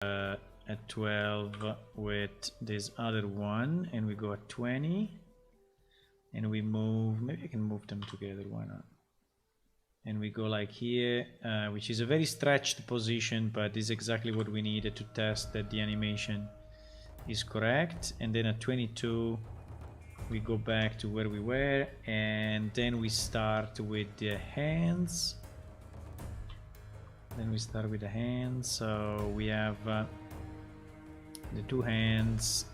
at 12 with this other one, and we go at 20, and we move, maybe I can move them together, why not? And we go like here, which is a very stretched position, but is exactly what we needed to test that the animation is correct. And then at 22 we go back to where we were, and then we start with the hands. So we have the two hands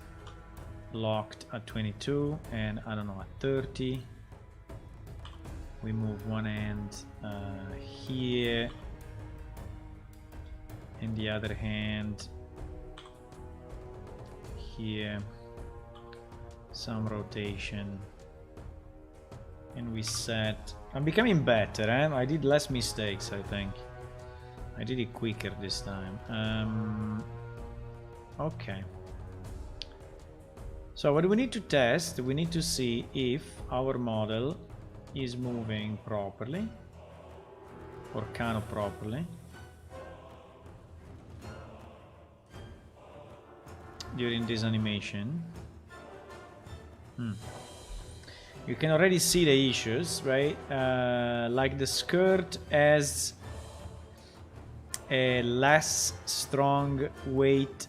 locked at 22, and I don't know, at 30 we move one hand here, and the other hand here, some rotation, and we set. I'm becoming better, eh? I did less mistakes, I think. I did it quicker this time. Okay. So what do we need to test? We need to see if our model is moving properly, or kind of properly, during this animation. You can already see the issues, right? Like the skirt has a less strong weight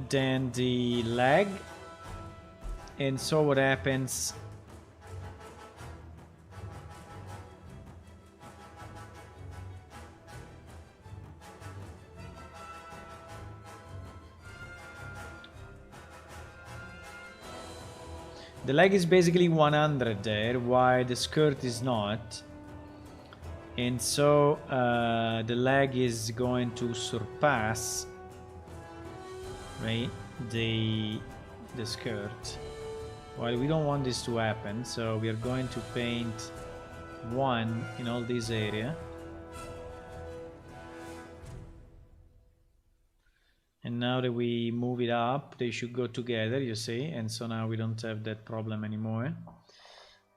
than the leg, and so what happens, the leg is basically 100 there, while the skirt is not. And so the leg is going to surpass, right, the skirt. While we don't want this to happen, so we are going to paint 1 in all this area. And now that we move it up, they should go together, you see, and so now we don't have that problem anymore.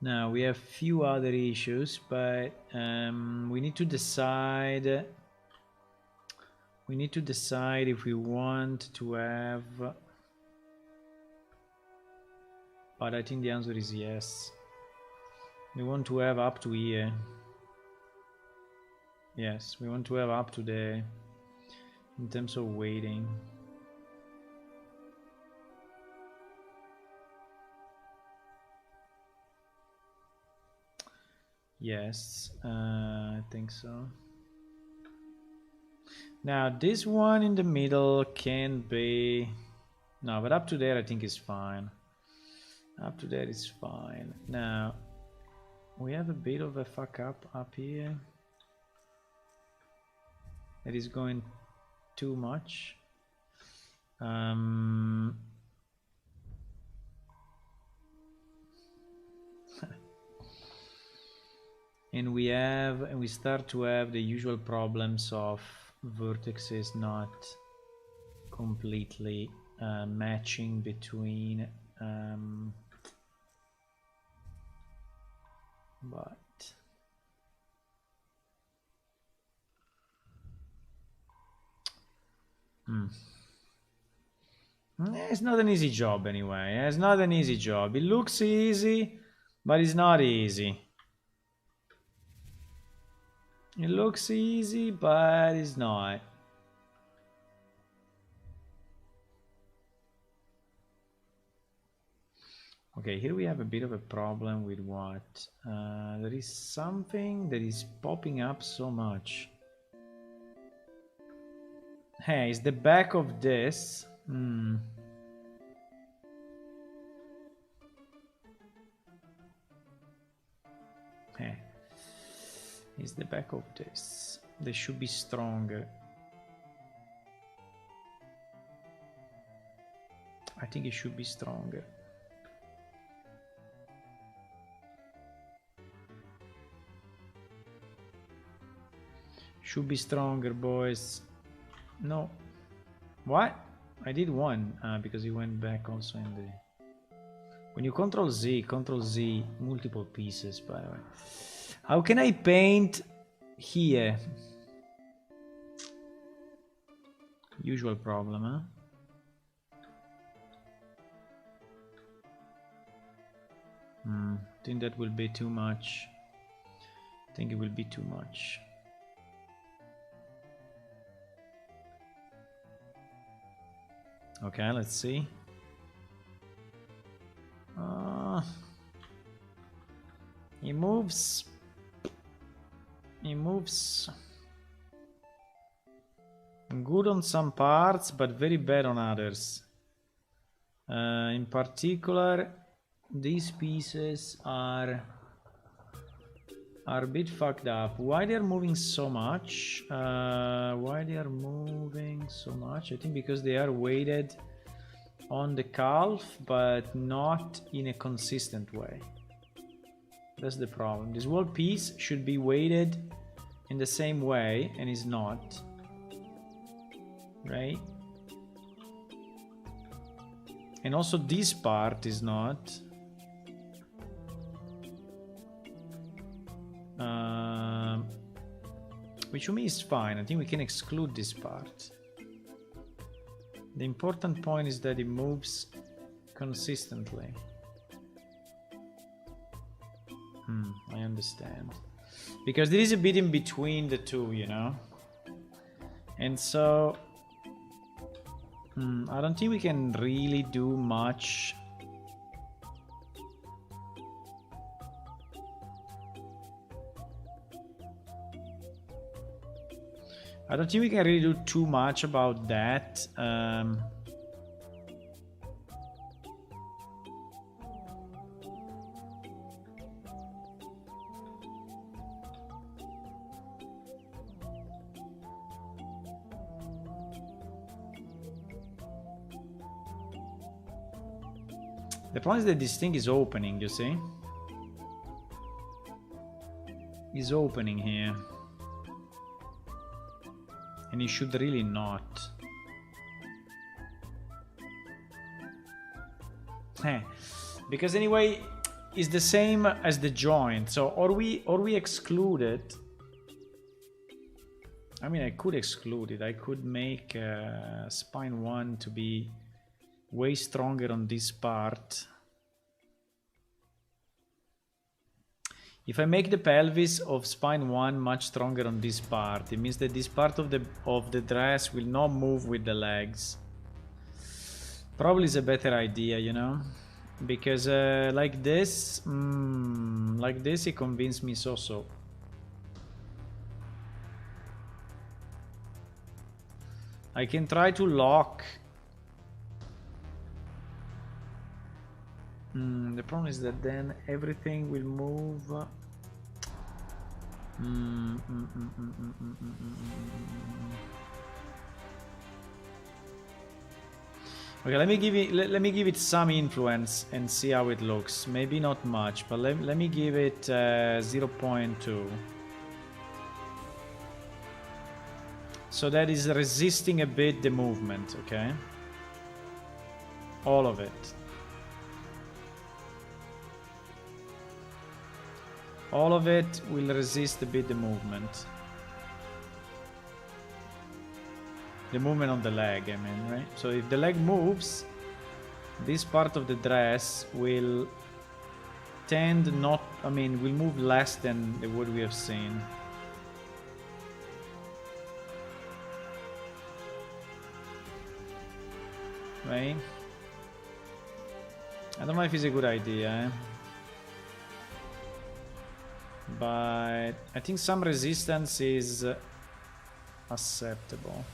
Now we have few other issues, but we need to decide if we want to have, but I think the answer is yes. We want to have up to here. Yes, we want to have up to there in terms of weighting. Yes, I think so. Now this one in the middle can be, no, but up to there I think is fine. Up to there is fine. Now we have a bit of a fuck up here. It is going too much. And we start to have the usual problems of vertices not completely matching between, but it's not an easy job anyway. It's not an easy job. It looks easy, but it's not easy. It looks easy, but it's not. Okay, here we have a bit of a problem with what? There is something that is popping up so much. Hey, is the back of this? Hey, is the back of this? They should be stronger. I think it should be stronger. Should be stronger, boys. No. What? I did one because it went back also in the... When you Control Z, multiple pieces, by the way. How can I paint here? Usual problem, huh? Think that will be too much. I think it will be too much. Okay, let's see. He moves. He moves. Good on some parts, but very bad on others. In particular, these pieces are a bit fucked up. Why they are moving so much? Why they are moving so much? I think because they are weighted on the calf, but not in a consistent way. That's the problem. This whole piece should be weighted in the same way, and is not. Right? And also this part is not. Which to me is fine. I think we can exclude this part. The important point is that it moves consistently. I understand. Because there is a bit in between the two, you know? And so... I don't think we can really do much. I don't think we can really do too much about that. The problem is that this thing is opening, you see? It's opening here. And it should really not. Because anyway, it's the same as the joint. So or we exclude it. I mean, I could exclude it. I could make spine 1 to be way stronger on this part. If I make the pelvis of spine 1 much stronger on this part, it means that this part of the dress will not move with the legs. Probably is a better idea, you know, because like this, it convinced me so. I can try to lock. The problem is that then everything will move. Okay, let me give it some influence and see how it looks. Maybe not much, but let me give it 0.2. So that is resisting a bit the movement, okay? All of it. All of it will resist a bit the movement. The movement on the leg, I mean, right? So if the leg moves, this part of the dress will tend not, I mean, will move less than what we have seen. Right? I don't know if it's a good idea, but I think some resistance is acceptable.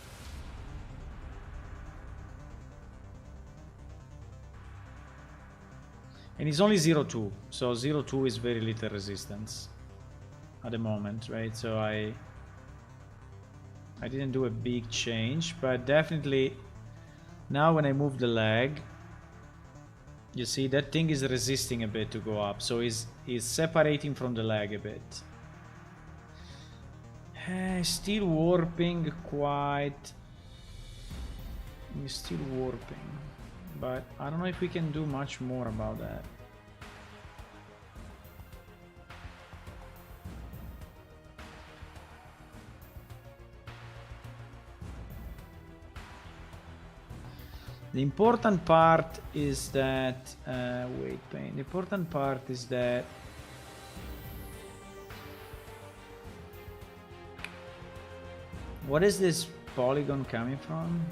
And it's only 0.2, so 0.2 is very little resistance at the moment, right? So I didn't do a big change, but definitely now when I move the leg, you see that thing is resisting a bit to go up, so is separating from the leg a bit. Still warping quite. It's still warping, but I don't know if we can do much more about that. The important part is that weight pain. The important part is that what is this polygon coming from?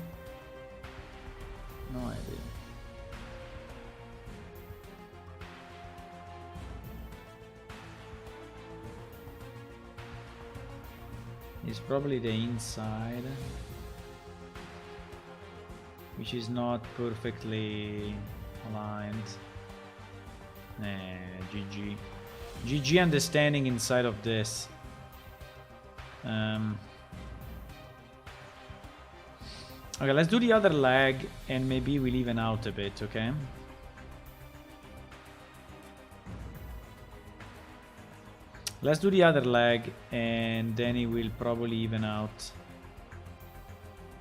No idea. It's probably the inside, which is not perfectly aligned. GG. GG understanding inside of this. Okay, let's do the other leg and maybe we'll even out a bit, okay? Let's do the other leg and then it will probably even out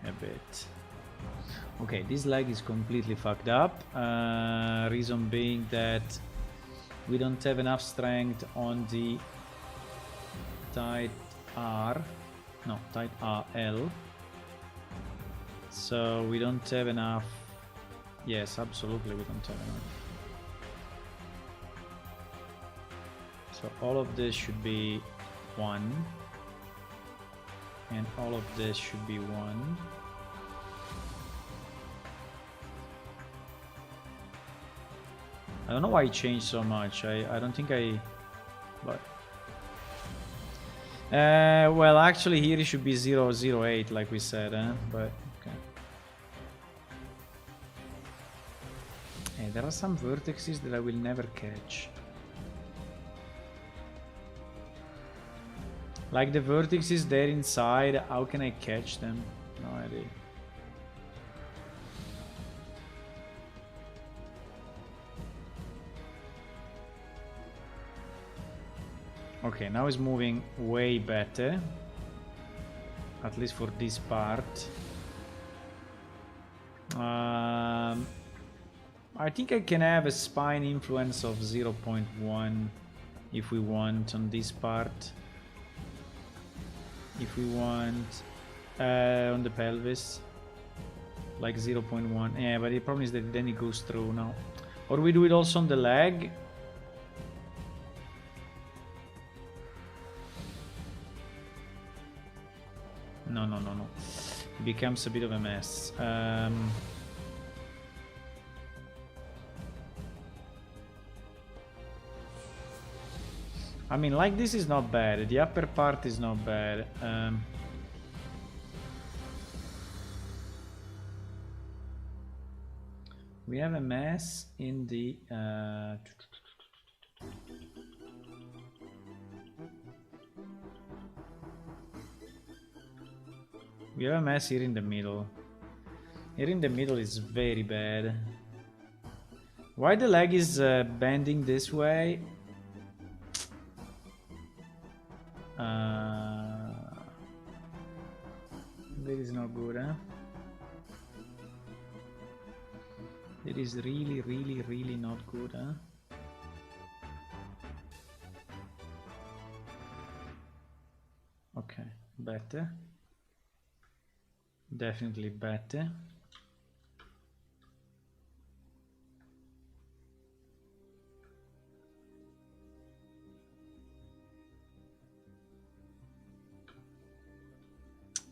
a bit. Okay, this leg is completely fucked up. Reason being that we don't have enough strength on the tight R. No, tight RL. So we don't have enough. Yes, absolutely we don't have enough. So all of this should be 1. And all of this should be 1. I don't know why it changed so much. I don't think but well, actually here it should be 008 like we said, but okay. There are some vertices that I will never catch. Like the vertices there inside, how can I catch them? No idea. Okay, now it's moving way better. At least for this part. I think I can have a spine influence of 0.1 if we want on this part. If we want on the pelvis, like 0.1. Yeah, but the problem is that then it goes through now. Or we do it also on the leg. No. It becomes a bit of a mess. I mean, like this is not bad. The upper part is not bad. We have a mess in the... we have a mess here in the middle. Here in the middle is very bad. Why the leg is bending this way? That is not good, huh? That is really not good, huh? Okay, better. Definitely better.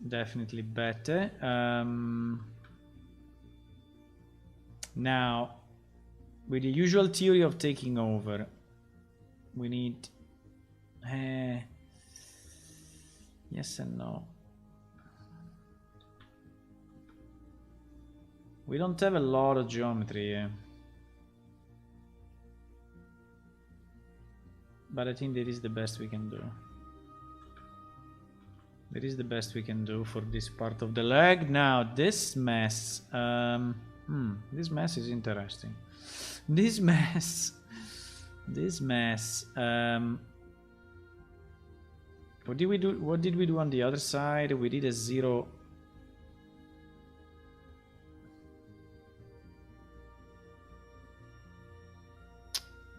Definitely better. Now, with the usual theory of taking over, we need... yes and no. We don't have a lot of geometry here. But I think that is the best we can do. That is the best we can do for this part of the leg. Now, this mess... this mess is interesting. This mess... what did we do? What did we do on the other side? We did a 0...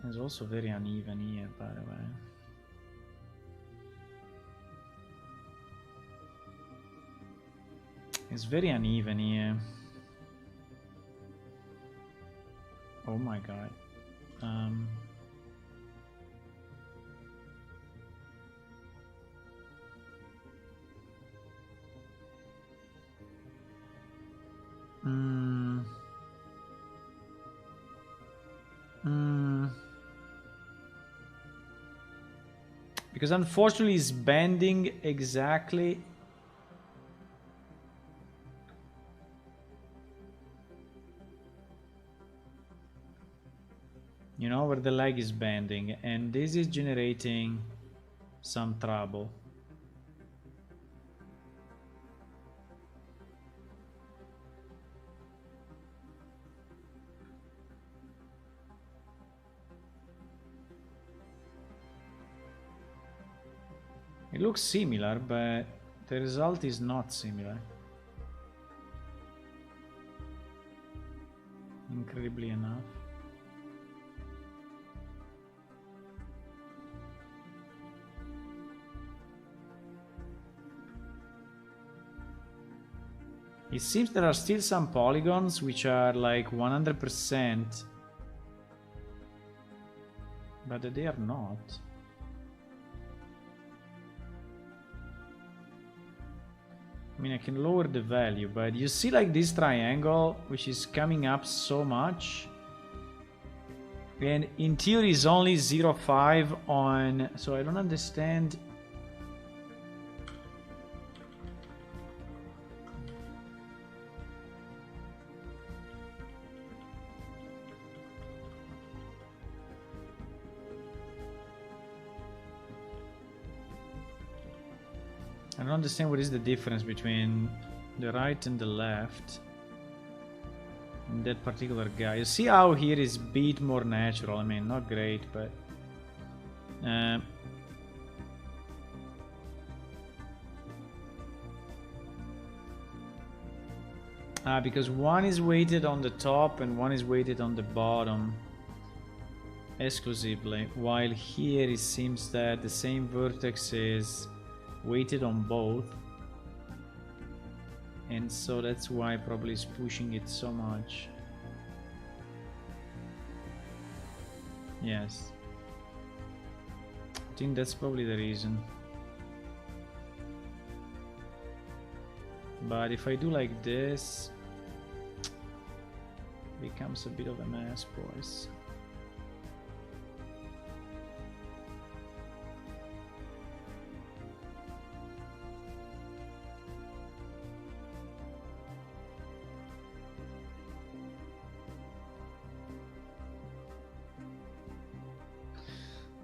It's also very uneven here, by the way. It's very uneven here. Oh my god. Because unfortunately it's bending exactly. You know, where the leg is bending, and this is generating some trouble. It looks similar, but the result is not similar. Incredibly enough. It seems there are still some polygons which are like 100%, but they are not. I mean, I can lower the value, but you see like this triangle, which is coming up so much. And in theory is only 0.5 on, so I don't understand. I don't understand what is the difference between the right and the left in that particular guy. You see how here is a bit more natural. I mean, not great, but because one is weighted on the top and one is weighted on the bottom exclusively, while here it seems that the same vertex is weighted on both, and so that's why probably is pushing it so much. Yes, I think that's probably the reason. But if I do like this, it becomes a bit of a mess, boys.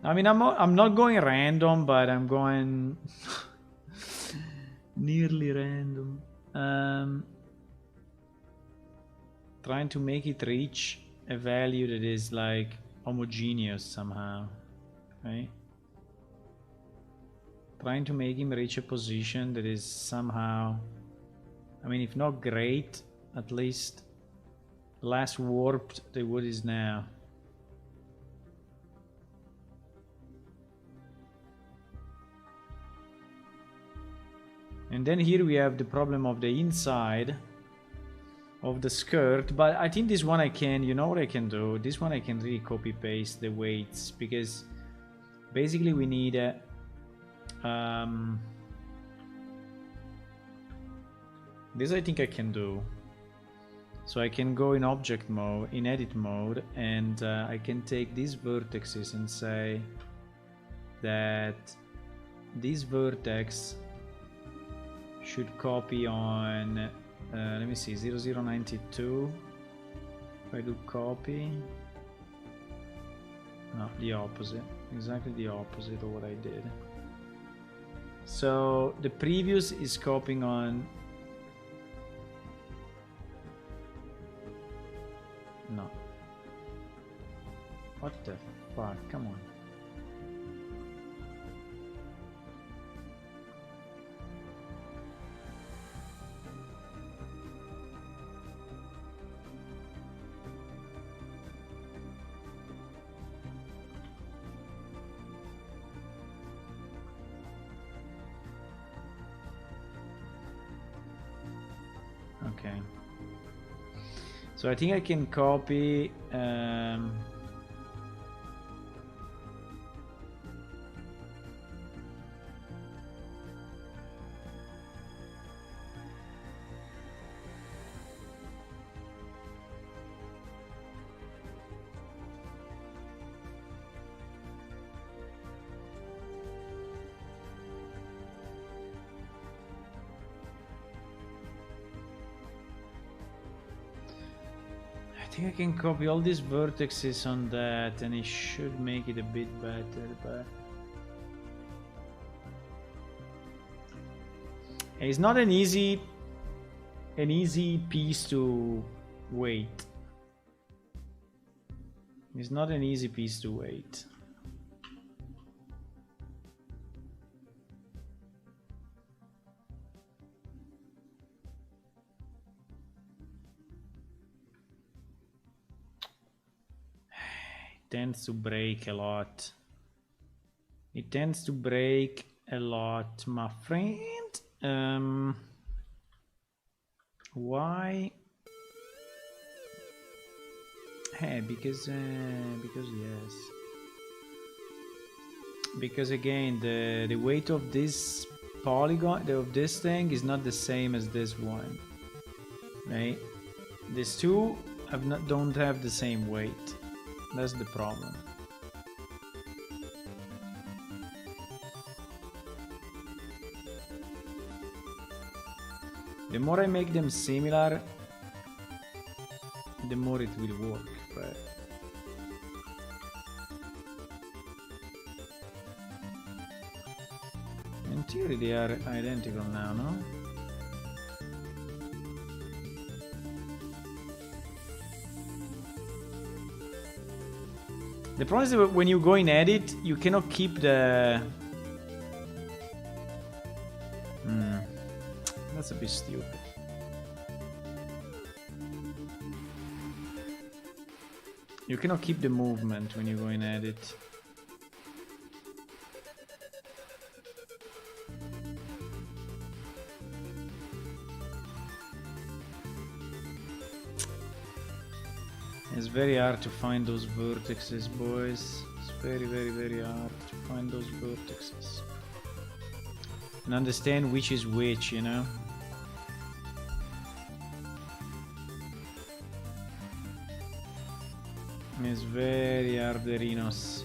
I mean, I'm not going random, but I'm going nearly random. Trying to make it reach a value that is like homogeneous somehow, right? Trying to make him reach a position that is somehow, I mean, if not great, at least less warped than what is now. And then here we have the problem of the inside of the skirt, but I think this one I can, you know what I can do? This one I can really copy paste the weights, because basically we need a this I think I can do. So I can go in object mode, in edit mode, and I can take these vertices and say that this vertex should copy on, let me see, 0092. If I do copy, no, the opposite, exactly the opposite of what I did. So the previous is copying on, no, what the fuck, come on. So I think I can copy I think I can copy all these vertices on that and it should make it a bit better, but it's not an easy piece to wait. It's not an easy piece to wait. Tends to break a lot. It tends to break a lot, my friend. Why? Hey, because yes. Because again, the weight of this polygon of this thing is not the same as this one, right? These two don't have the same weight. That's the problem. The more I make them similar, the more it will work, but in theory they are identical now, no? The problem is that when you go in edit, you cannot keep the... That's a bit stupid. You cannot keep the movement when you go in edit. It's very hard to find those vertices, boys. It's very, very, very hard to find those vertices. And understand which is which, you know? It's very harderinos.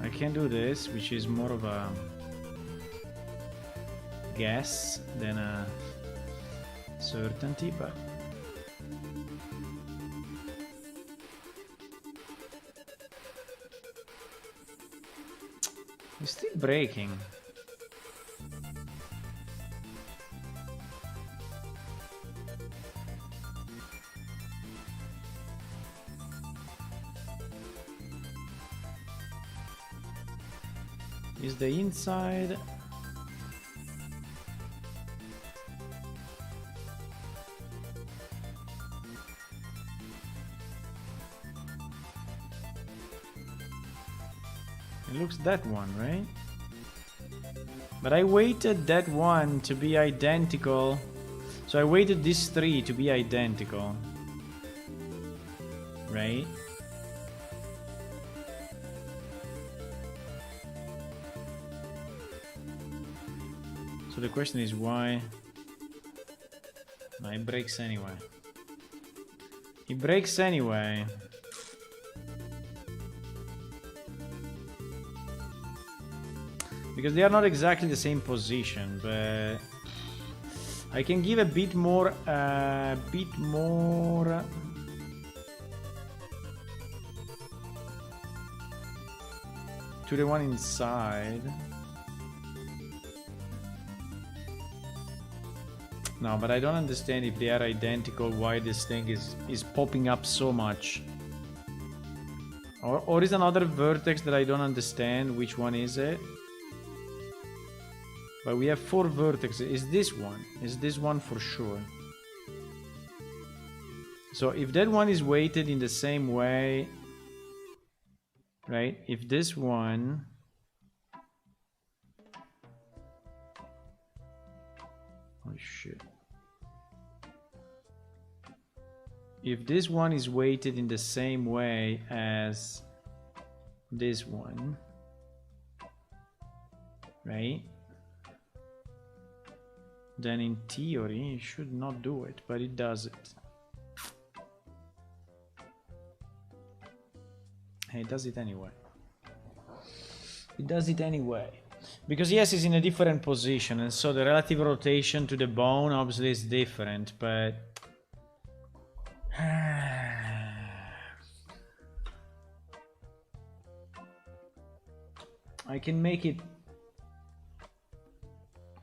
I can do this, which is more of a guess than a certainty, but it's still breaking. Is the inside? It looks that one, right? But I waited that one to be identical. So I waited these three to be identical. Right? So the question is why? No, it breaks anyway. It breaks anyway. Because they are not exactly the same position, but I can give a bit more to the one inside. No, but I don't understand if they are identical, why this thing is popping up so much. Or is another vertex that I don't understand, which one is it? But we have 4 vertices. Is this one? Is this one for sure? So if that one is weighted in the same way, right? If this one shit. If this one is weighted in the same way as this one, right? Then in theory it should not do it, but it does it. Hey, it does it anyway. It does it anyway. Because yes, it's in a different position, and so the relative rotation to the bone obviously is different, but I can make it.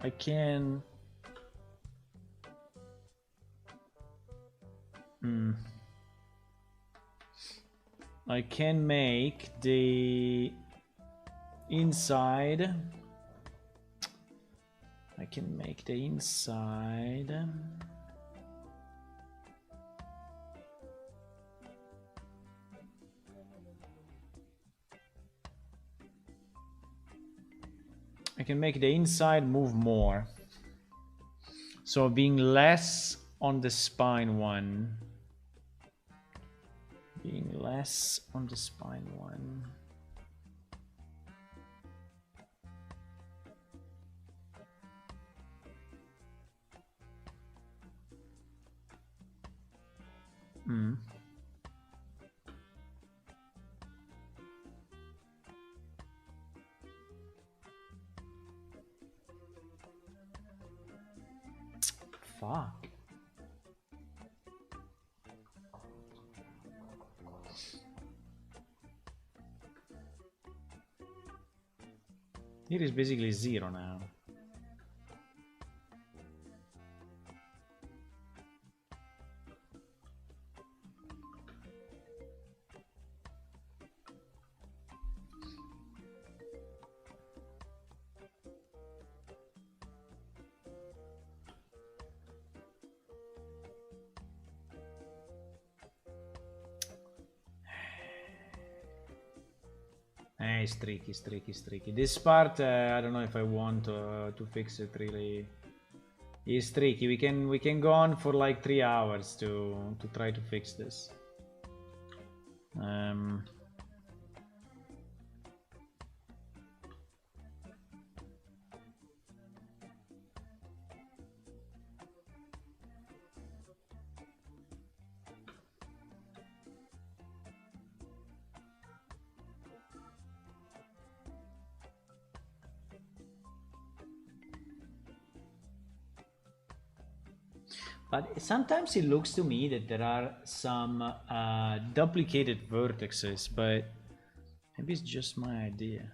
I can. I can make the inside. I can make the inside. I can make the inside move more. So being less on the spine one. Being less on the spine one. Fuck. It is basically 0 now. It's tricky, it's tricky, it's tricky. This part, I don't know if I want to fix it really. It's tricky. We can go on for like 3 hours to try to fix this. But sometimes it looks to me that there are some duplicated vertices, but maybe it's just my idea.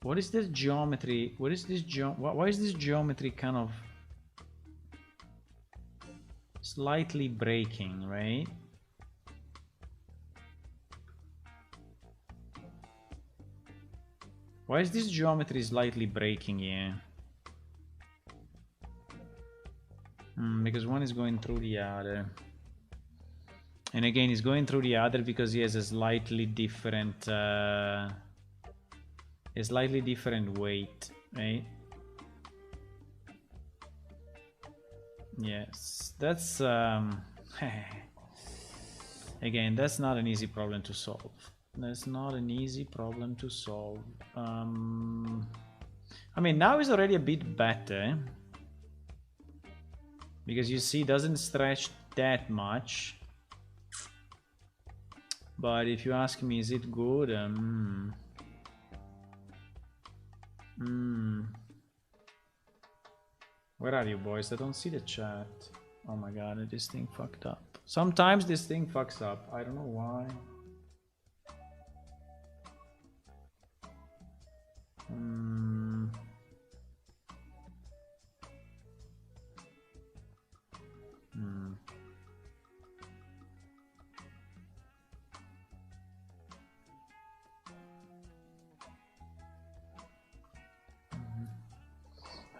What is this geometry? What is this why is this geometry kind of slightly breaking, right? Why is this geometry slightly breaking here? Because one is going through the other. And again, he's going through the other because he has a slightly different weight, right? Yes, that's again, that's not an easy problem to solve. That's not an easy problem to solve. I mean, now it's already a bit better. Because you see, it doesn't stretch that much. But if you ask me, is it good? Where are you, boys? I don't see the chat. Oh my god, this thing fucked up. Sometimes this thing fucks up. I don't know why.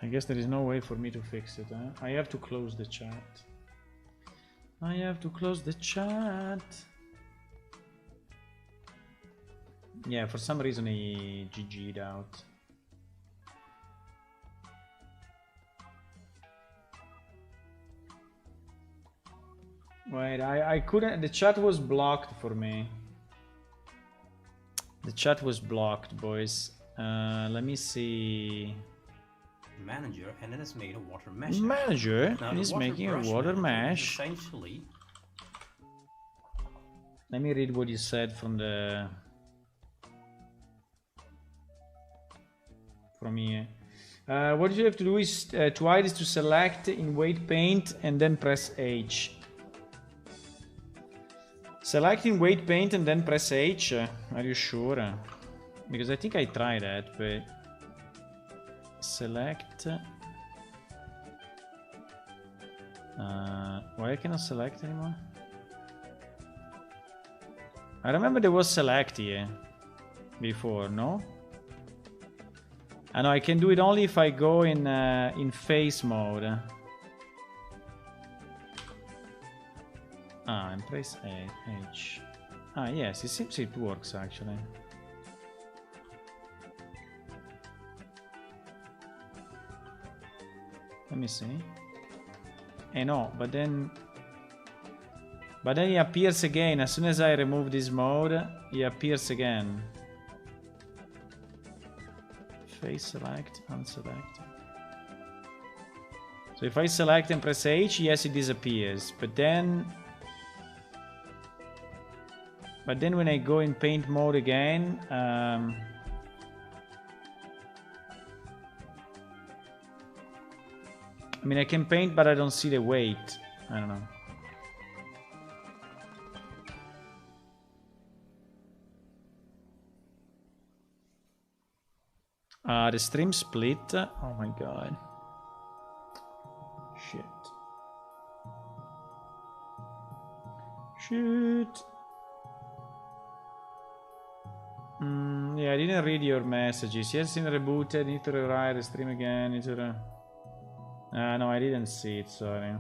I guess there is no way for me to fix it, huh? I have to close the chat. I have to close the chat. Yeah, for some reason he GG'd out. Wait, I couldn't. The chat was blocked for me. The chat was blocked, boys. Let me see. Manager, and it has made a water mesh. Manager now, is making a water mesh. Essentially. Let me read what you said from the. From here. What you have to do is to hide is to select in weight paint and then press H. Select in weight paint and then press H. Are you sure? Because I think I tried that, but select. Why I cannot select anymore? I remember there was select here before, no? I know I can do it only if I go in face mode. And press H. Yes, it seems it works actually. Let me see. No, but then he appears again. As soon as I remove this mode, he appears again. Face select, unselect. So if I select and press H, yes, it disappears. But then when I go in paint mode again, I mean, I can paint, but I don't see the weight. I don't know. The stream split. Oh my god. Shit. Yeah, I didn't read your messages. Yes, in rebooted. Need to rewrite the stream again. Need to. No, I didn't see it. Sorry.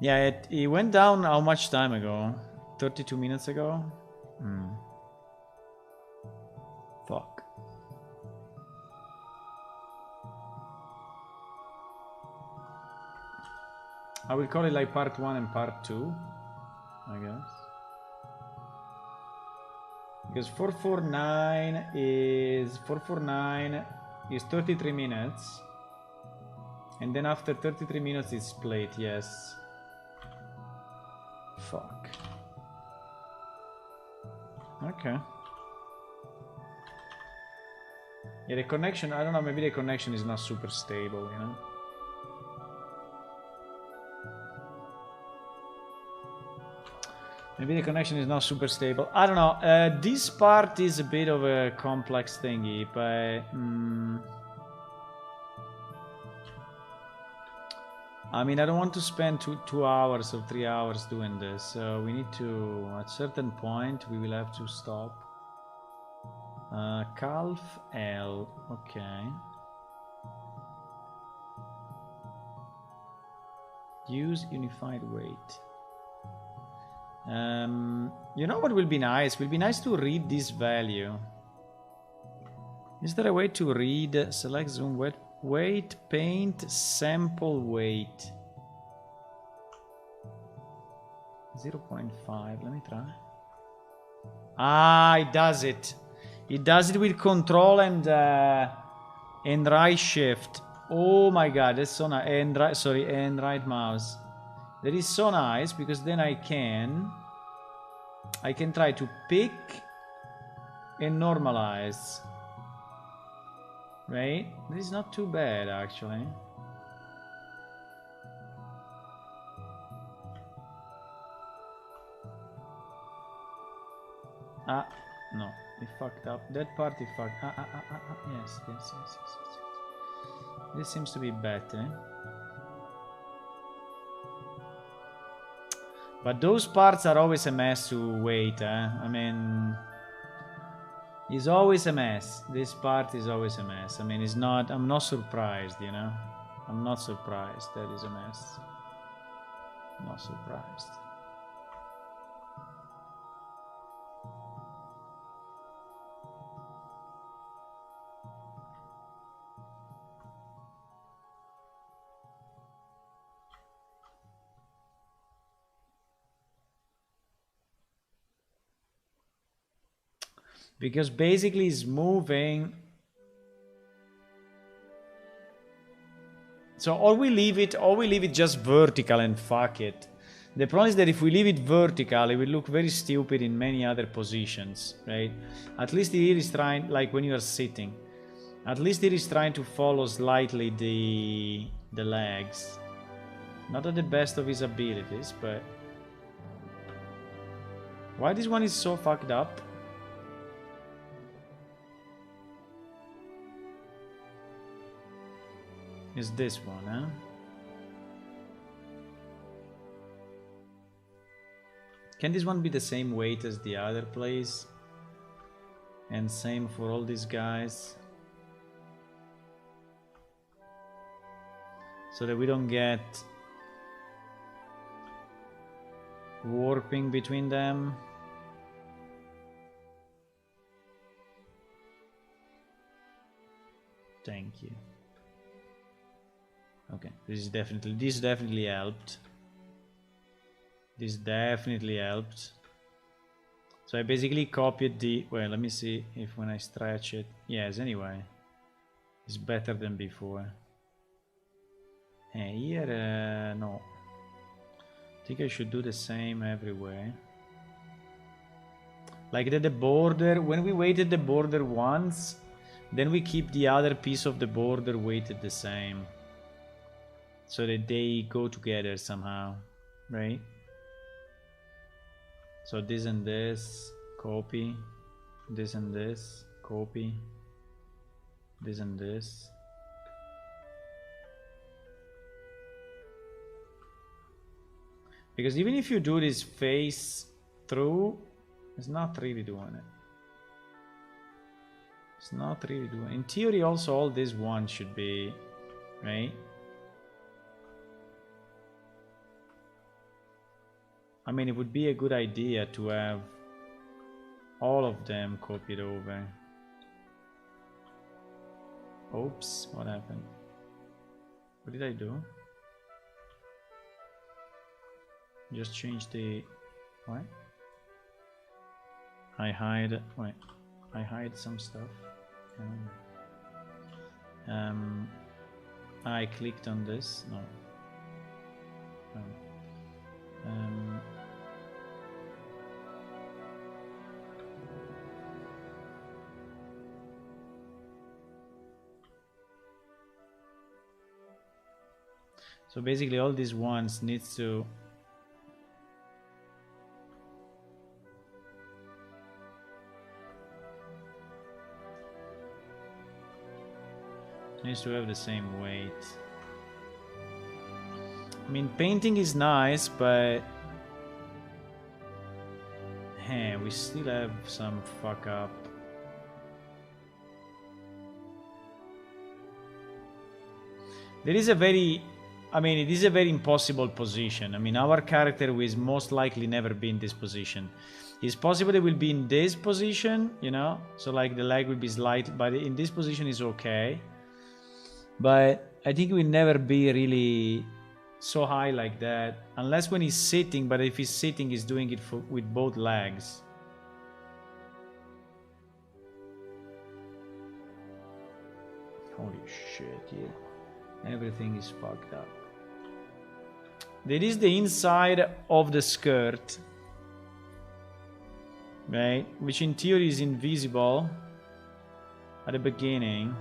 Yeah, it went down how much time ago? 32 minutes ago? Fuck. I will call it like part 1 and part 2, I guess. Because 449 is 33 minutes. And then after 33 minutes it's split, yes. Fuck. Okay. Yeah, the connection, I don't know, maybe the connection is not super stable, you know? Maybe the connection is not super stable. I don't know. This part is a bit of a complex thingy, but... I mean, I don't want to spend 2 hours or 3 hours doing this. So we need to, at a certain point, we will have to stop. Calf L, okay. Use unified weight. You know what will be nice? Will be nice to read this value. Is there a way to read? Select zoom weight, paint, sample weight. 0.5. Let me try. It does it. It does it with control and right shift. Oh my god, that's so nice. And right mouse. That is so nice because then I can try to pick and normalize. Right? That is not too bad actually. No. He fucked up. That part he fucked. Yes. This seems to be better. But those parts are always a mess to wait, I mean... It's always a mess. This part is always a mess. I mean, it's not... I'm not surprised, you know? I'm not surprised that is a mess. Not surprised. because basically it's moving. So or we leave it just vertical and fuck it. The problem is that if we leave it vertical, it will look very stupid in many other positions, right? At least here is trying, like when you are sitting, at least it is trying to follow slightly the legs. Not at the best of his abilities, but why this one is so fucked up? Is this one, huh? Can this one be the same weight as the other, please? And same for all these guys. So that we don't get warping between them. Thank you. Okay, this definitely helped. This definitely helped. So I basically copied the, well, let me see if when I stretch it, yes, anyway, it's better than before. And here, no. I think I should do the same everywhere. Like that the border, when we weighted the border once, then we keep the other piece of the border weighted the same. So that they go together somehow, right? So this and this, copy. This and this, copy. This and this. Because even if you do this face through, it's not really doing it. It's not really doing it. In theory also all this one should be, right? I mean, it would be a good idea to have all of them copied over. Oops, what happened? What did I do? Just change the... what? I hide... wait. I hide some stuff. I clicked on this. No. So basically all these ones needs to have the same weight. I mean, painting is nice, but hey, we still have some fuck up. There is a very, I mean, it is a very impossible position. I mean, our character will most likely never be in this position. It's possible it will be in this position, you know, so like the leg will be slight, but in this position is okay. But I think it will never be really so high like that, unless when he's sitting, but if he's sitting, he's doing it with both legs. Holy shit, yeah. Everything is fucked up. There is the inside of the skirt, right? Which in theory is invisible at the beginning.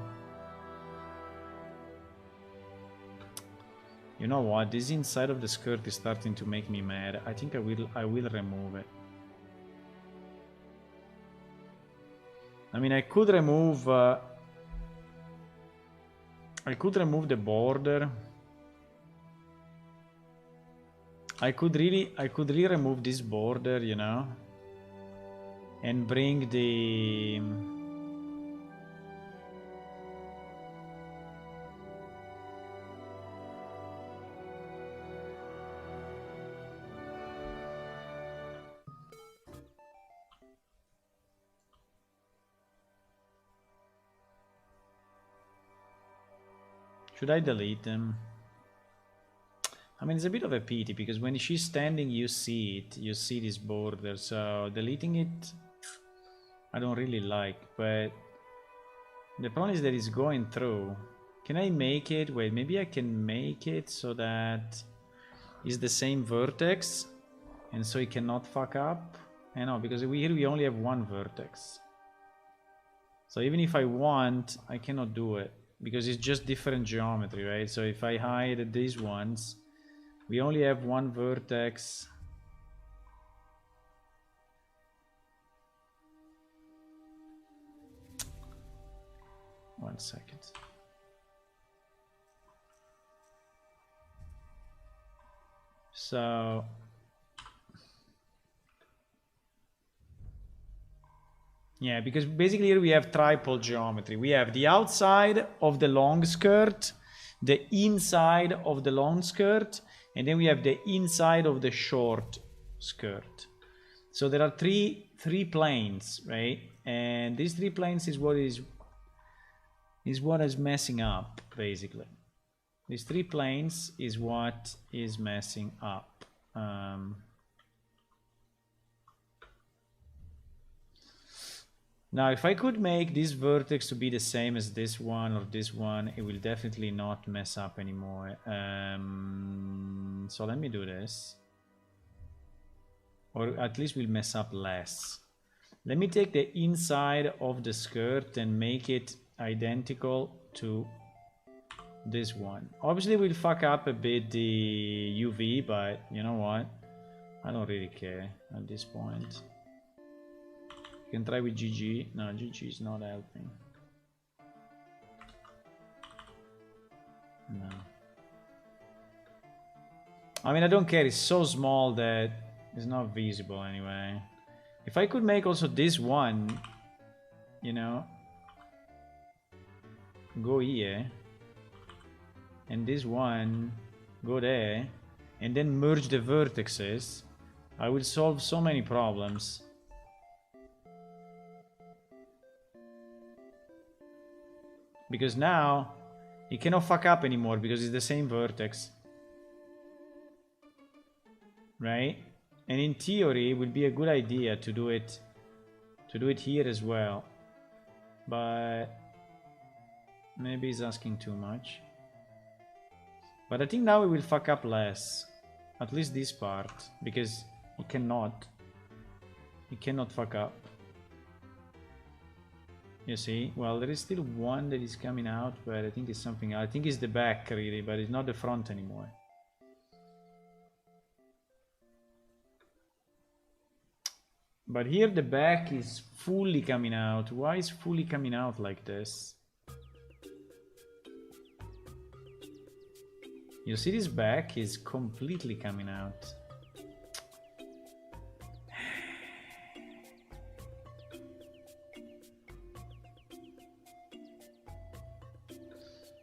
You know what? This inside of the skirt is starting to make me mad. I think I will remove it. I mean, I could remove the border. I could really remove this border, you know, and bring the should I delete them? I mean, it's a bit of a pity because when she's standing, you see it. You see this border. So deleting it, I don't really like, but the problem is that it's going through. Can I make it? Wait, maybe I can make it so that it's the same vertex, and so it cannot fuck up. I know, because here we only have one vertex. So even if I want, I cannot do it, because it's just different geometry, right? So if I hide these ones, we only have one vertex. One second. So yeah, because basically here we have triple geometry. We have the outside of the long skirt, the inside of the long skirt, and then we have the inside of the short skirt. So there are three planes, right? And these three planes is what is messing up, basically. These three planes is what is messing up. Now, if I could make this vertex to be the same as this one or this one, it will definitely not mess up anymore. So let me do this. Or at least will mess up less. Let me take the inside of the skirt and make it identical to this one. Obviously we'll fuck up a bit the UV, but you know what? I don't really care at this point. You can try with GG. No, GG is not helping. No. I mean, I don't care. It's so small that it's not visible anyway. If I could make also this one, you know, go here, and this one go there, and then merge the vertexes, I will solve so many problems. Because now it cannot fuck up anymore because it's the same vertex, right? And in theory it would be a good idea to do it here as well, but maybe it's asking too much. But I think now it will fuck up less, at least this part, because it cannot fuck up. You see? Well, there is still one that is coming out, but I think it's something. I think it's the back really, but it's not the front anymore. But here the back is fully coming out. Why is fully coming out like this? You see, this back is completely coming out.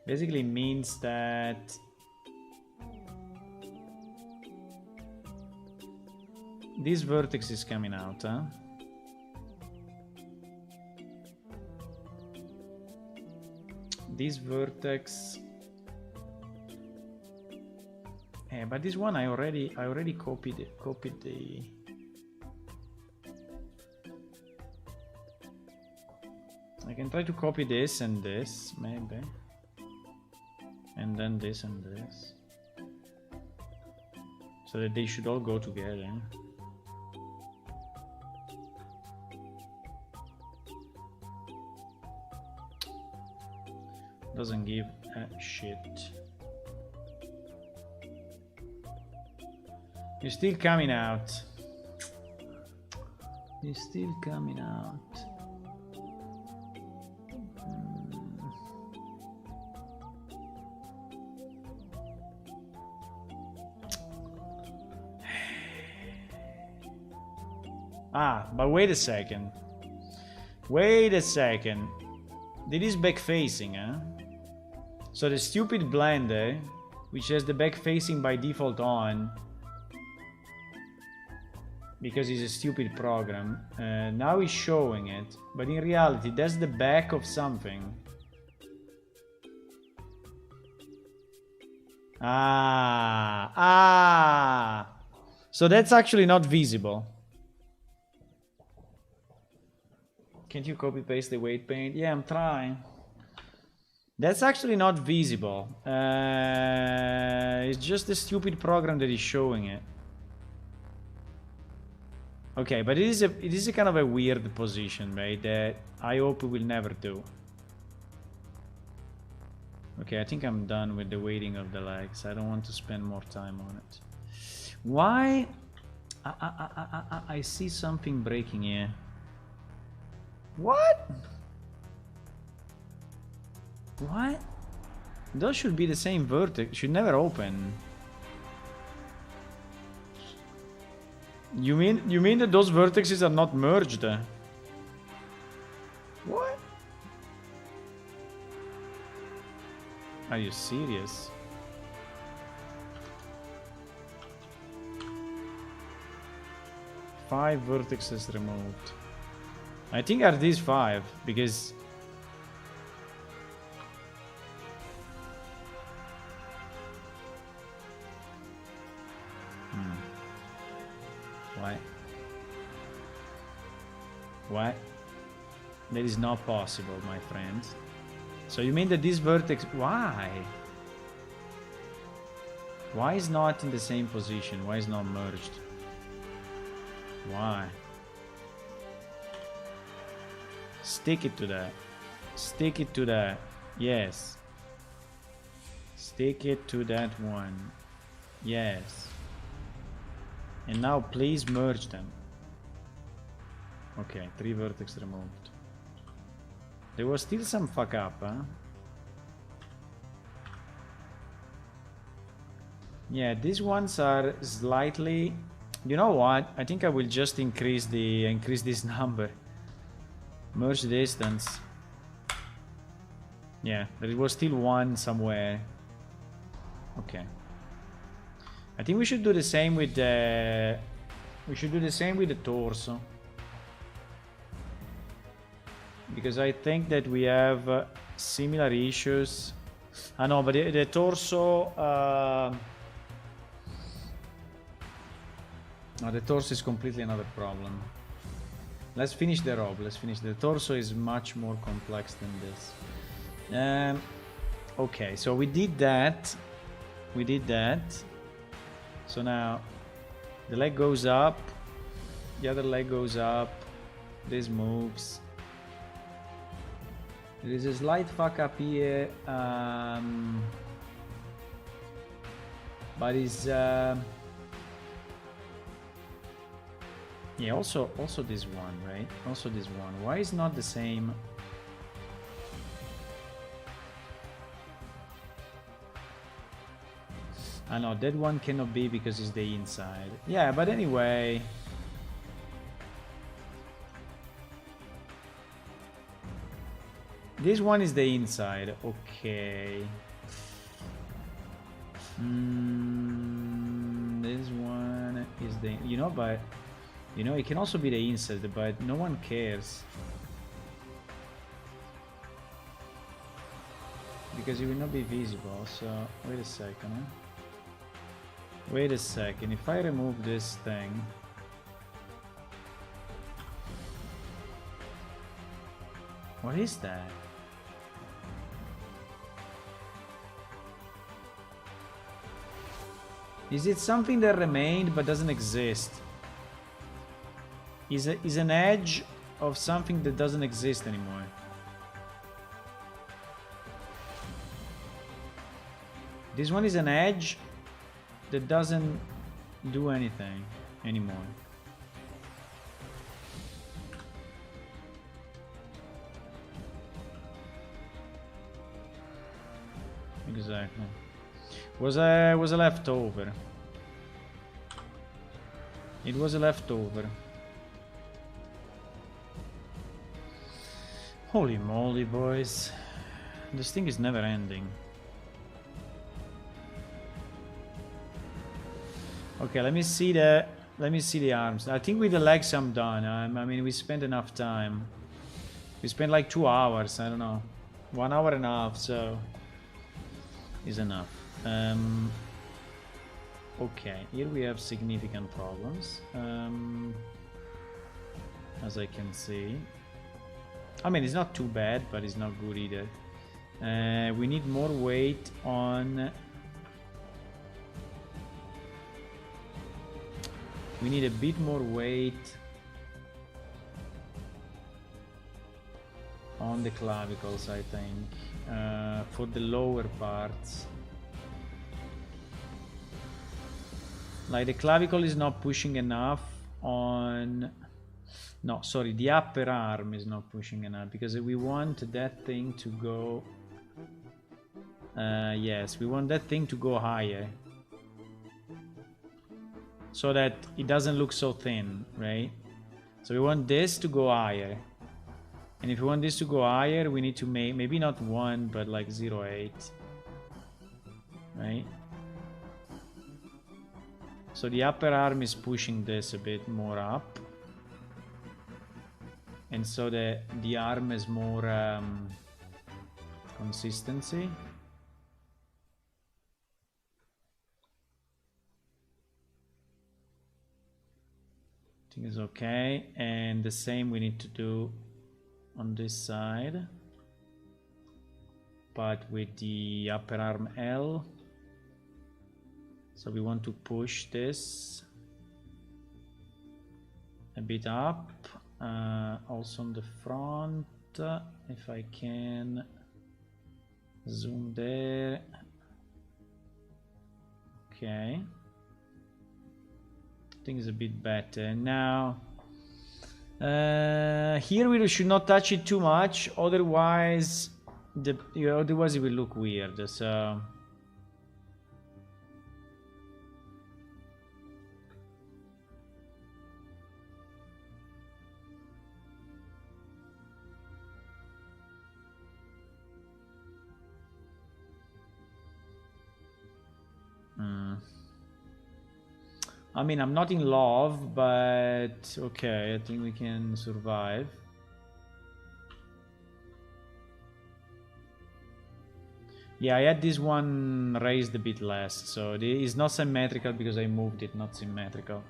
Basically means that this vertex is coming out, huh? This vertex. Yeah, but this one I already copied the. I can try to copy this and this, maybe. And then this and this. So that they should all go together. Doesn't give a shit. You're still coming out. You're still coming out. Ah, but wait a second. Wait a second. It is back facing, huh? So the stupid blender, which has the back facing by default on, because it's a stupid program, now it's showing it, but in reality that's the back of something. So that's actually not visible. Can't you copy paste the weight paint? Yeah, I'm trying. That's actually not visible. It's just the stupid program that is showing it. Okay, but it is a kind of a weird position, right? That I hope we will never do. Okay, I think I'm done with the weighting of the legs. I don't want to spend more time on it. Why? I see something breaking here. What? What? Those should be the same vertex. Should never open. You mean that those vertices are not merged? What? Are you serious? Five vertices removed. I think are these 5 because Why? What? That is not possible, my friend. So you mean that this vertex... Why? Why is not in the same position? Why is not merged? Why? Stick it to that. Stick it to that. Yes. Stick it to that one. Yes. And now please merge them. Okay, 3 vertex removed. There was still some fuck up, huh? Yeah, these ones are slightly... You know what? I think I will just increase this number. Merge distance. Yeah, there was still one somewhere. Okay. I think we should do the same with the... We should do the same with the torso. Because I think that we have similar issues. Ah no, but the torso... No, the torso is completely another problem. Let's finish the robe. Let's finish the torso. Is much more complex than this. Okay, so we did that. We did that. So now the leg goes up. The other leg goes up. This moves. There is a slight fuck up here. But it's... Yeah, also this one, right? Also this one. Why is not the same? I know that one cannot be because it's the inside. Yeah, but anyway. This one is the inside. Okay. This one is the... You know, but... You know, it can also be the inside, but no one cares. Because it will not be visible, so... Wait a second, huh? Wait a second, if I remove this thing... What is that? Is it something that remained but doesn't exist? Is an edge of something that doesn't exist anymore. This one is an edge that doesn't do anything anymore. Exactly. Was a leftover. It was a leftover. Holy moly, boys. This thing is never ending. Okay, let me see the arms. I think with the legs I'm done. I mean, we spent enough time. We spent like 2 hours, I don't know. 1 hour and a half, so is enough. Okay, here we have significant problems. As I can see. I mean, it's not too bad, but it's not good either. We need more weight on... We need a bit more weight on the clavicles, I think, for the lower parts. Like the clavicle is not pushing enough on... No, sorry, the upper arm is not pushing enough because we want that thing to go... yes, we want that thing to go higher. So that it doesn't look so thin, right? So we want this to go higher. And if we want this to go higher, we need to make, maybe not 1, but like 0.8. Right? So the upper arm is pushing this a bit more up. And so the arm has more consistency. I think it's okay. And the same we need to do on this side, but with the upper arm L. So we want to push this a bit up, also on the front, if I can zoom there. Okay, I think it's a bit better now. Here we should not touch it too much, otherwise otherwise it will look weird. So I mean, I'm not in love, but okay, I think we can survive. Yeah, I had this one raised a bit less, so it is not symmetrical because I moved it, not symmetrical.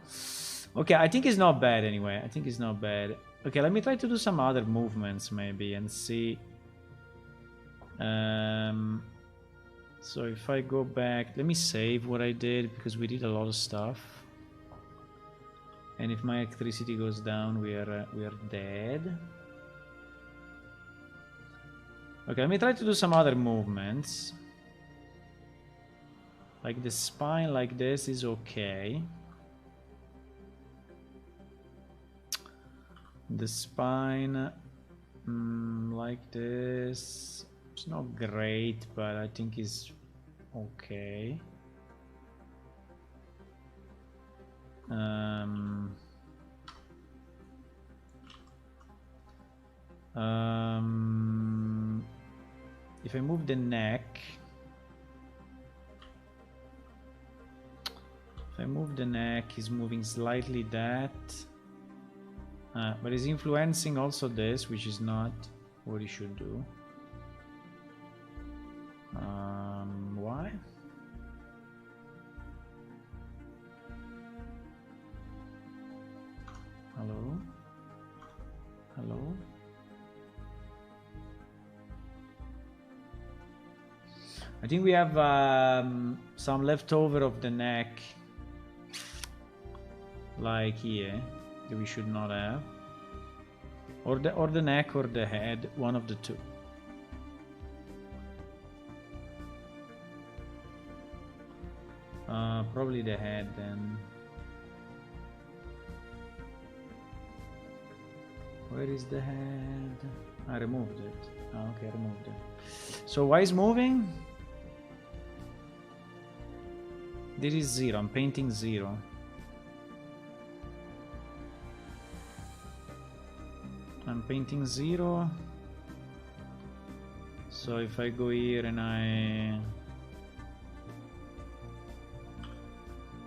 Okay, I think it's not bad anyway. I think it's not bad. Okay, let me try to do some other movements maybe and see. So if I go back, let me save what I did because we did a lot of stuff. And if my electricity goes down, we are dead. Okay, let me try to do some other movements. Like the spine like this is okay. The spine like this, it's not great, but I think it's okay. If I move the neck, he's moving slightly that, but he's influencing also this, which is not what he should do. Why? Hello? Hello? I think we have some leftover of the neck, like here, that we should not have, or the neck or the head, one of the two. Probably the head then. Where is the head? I removed it. Oh, okay, I removed it. So why is moving? This is 0. I'm painting 0. I'm painting 0. So if I go here and I...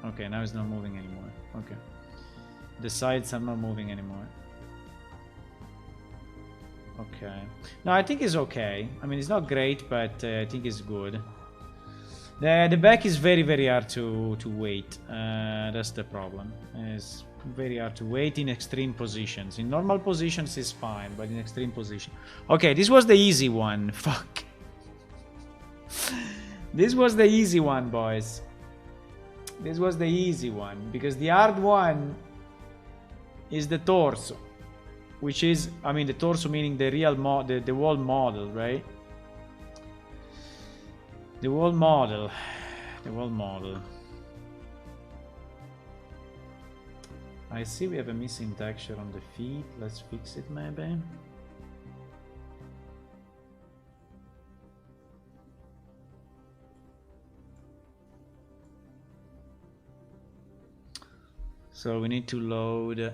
Okay, now it's not moving anymore. Okay. The sides are not moving anymore. Okay. No, I think it's okay. I mean, it's not great, but I think it's good. The back is very hard to weight. That's the problem. It's very hard to weight in extreme positions. In normal positions is fine, but in extreme position. Okay, this was the easy one. Fuck. This was the easy one, boys. This was the easy one, because the hard one is the torso, which is, I mean, the torso meaning the real the wall model, right? The wall model. The wall model. I see we have a missing texture on the feet. Let's fix it maybe. So we need to load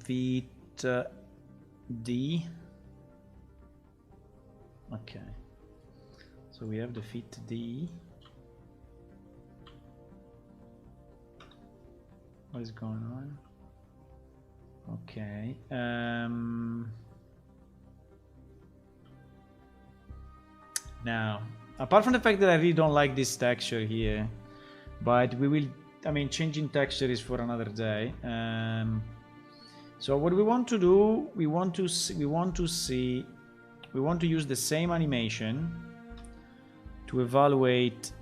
feet D. Okay. So we have the feet D. What is going on? Okay. Now, apart from the fact that I really don't like this texture here, but we will, I mean, changing texture is for another day. So what we want to do, we want to use the same animation to evaluate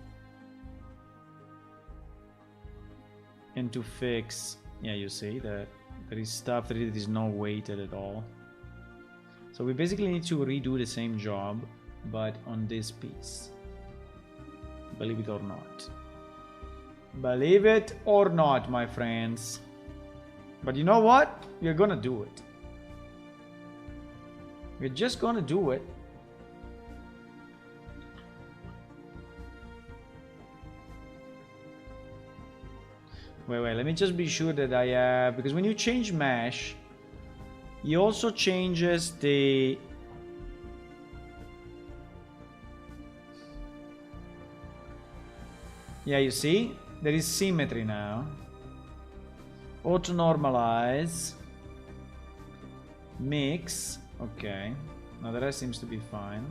and to fix. Yeah, you see that there is stuff that is not weighted at all. So we basically need to redo the same job, but on this piece. Believe it or not. Believe it or not, my friends. But you know what? We're gonna do it. We're just gonna do it. Wait, let me just be sure that I have, because when you change mesh, he also changes the yeah, you see? There is symmetry now. Auto normalize. Mix. Okay. Now the rest seems to be fine.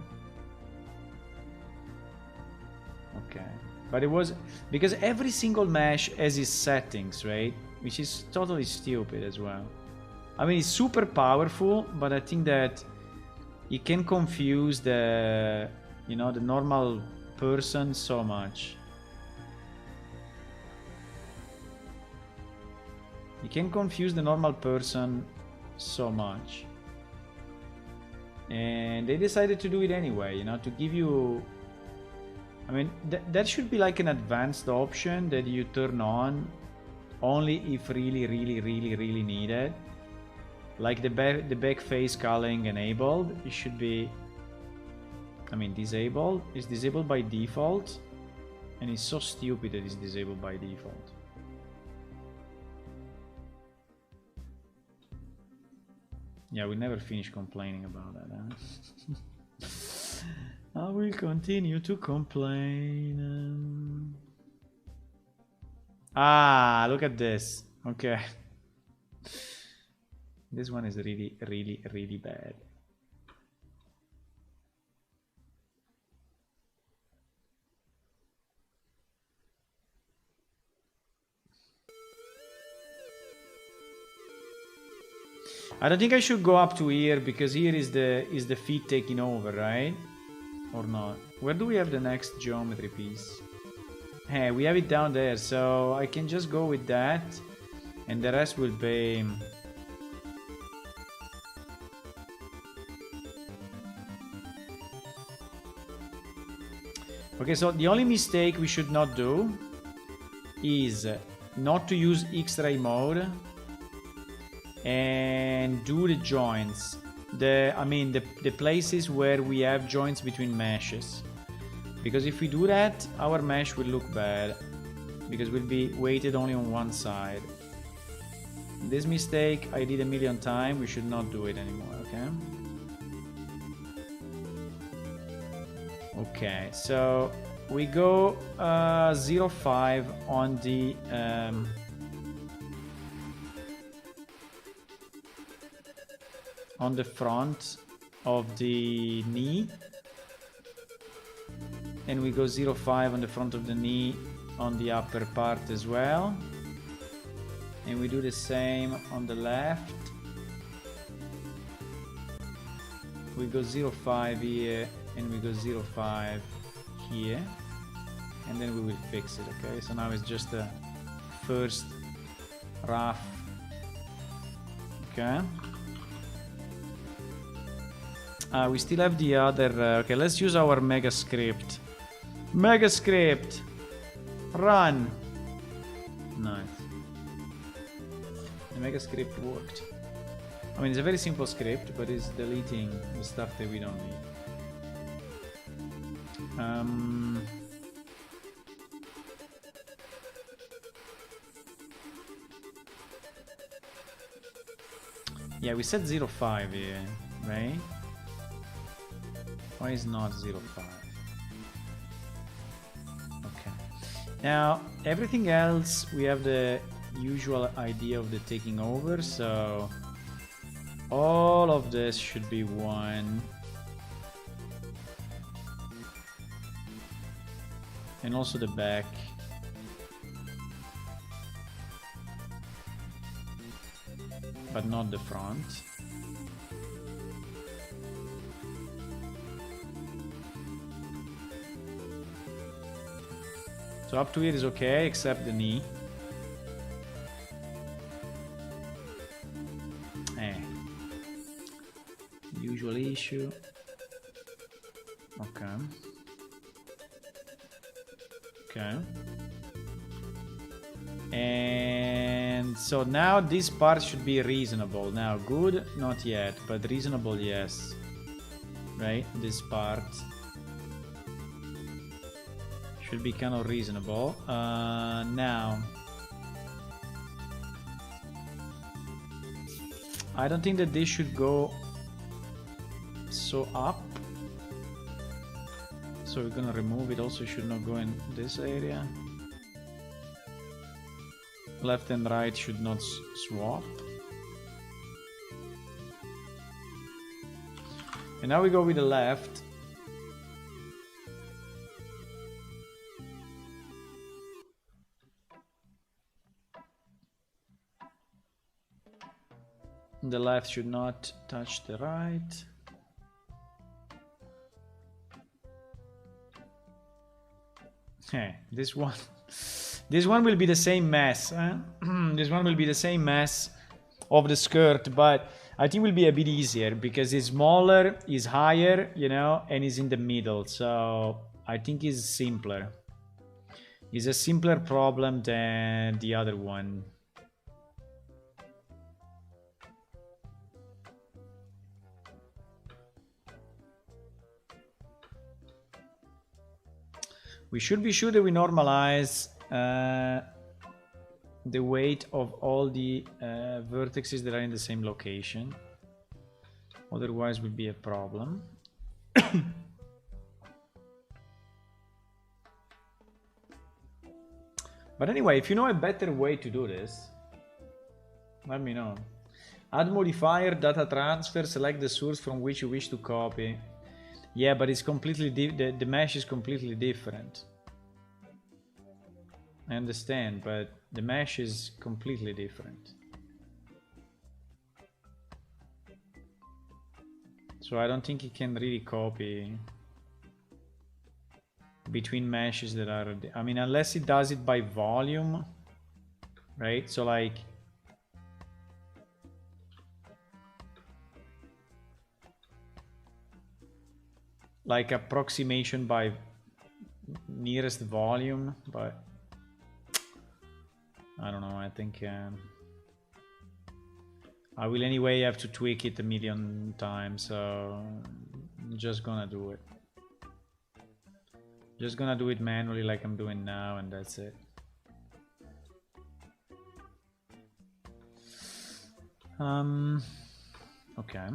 Okay. But it was because every single mesh has its settings, right? Which is totally stupid as well. I mean, it's super powerful, but I think that it can confuse the, you know, the normal person so much. You can confuse the normal person so much. And they decided to do it anyway, you know, to give you... I mean, that should be like an advanced option that you turn on only if really needed. Like the back face culling enabled, it should be... I mean, disabled. It's disabled by default. And it's so stupid that it's disabled by default. Yeah, we never finish complaining about that, huh? I will continue to complain. Ah, look at this. Okay. This one is really bad. I don't think I should go up to here because here is the feet taking over, right? Or not? Where do we have the next geometry piece? Hey, we have it down there, so I can just go with that, and the rest will be... Okay, so the only mistake we should not do is not to use X-ray mode and do the joints. The places where we have joints between meshes. Because if we do that, our mesh will look bad. Because we'll be weighted only on one side. This mistake I did a million times. We should not do it anymore, okay? Okay, so we go 0.5 on the front of the knee, and we go 0.5 on the front of the knee on the upper part as well, and we do the same on the left. We go 0.5 here and we go 0.5 here, and then we will fix it. Okay, so now it's just the first rough. Okay, we still have the other. Okay, let's use our mega script. Mega script, run. Nice. The mega script worked. I mean, it's a very simple script, but it's deleting the stuff that we don't need. Yeah, we said 0.5 here, right? Why is not 0.5? Okay. Now, everything else, we have the usual idea of the taking over, so all of this should be 1. And also the back. But not the front. So up to here is okay, except the knee. Usual issue. Okay. Okay. And so now this part should be reasonable. Now good, not yet, but reasonable, yes. Right? This part should be kind of reasonable. Now I don't think that this should go so up. So we're gonna remove it. Also should not go in this area. Left and right should not swap. And now we go with the left. The left should not touch the right. Hey, this one will be the same mess. This one will be the same mess of the skirt, but I think will be a bit easier because it's smaller, is higher, you know, and is in the middle. So I think it's simpler. It's a simpler problem than the other one. We should be sure that we normalize the weight of all the vertices that are in the same location. Otherwise will be a problem. But anyway, if you know a better way to do this, let me know. Add modifier, data transfer, select the source from which you wish to copy. Yeah, but it's completely the mesh is completely different. I understand, but the mesh is completely different. So I don't think it can really copy between meshes that are, I mean, unless it does it by volume, right? So like approximation by nearest volume, but I don't know. I think I will anyway have to tweak it 1,000,000 times, so I'm just gonna do it. Just gonna do it manually like I'm doing now, and that's it. Okay.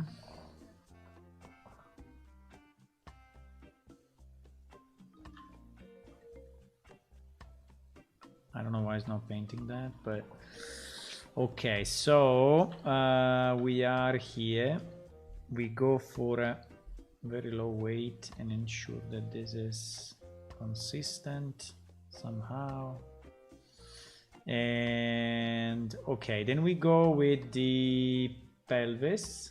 I don't know why it's not painting that, but okay, so we are here. We go for a very low weight and ensure that this is consistent somehow. And okay, then we go with the pelvis.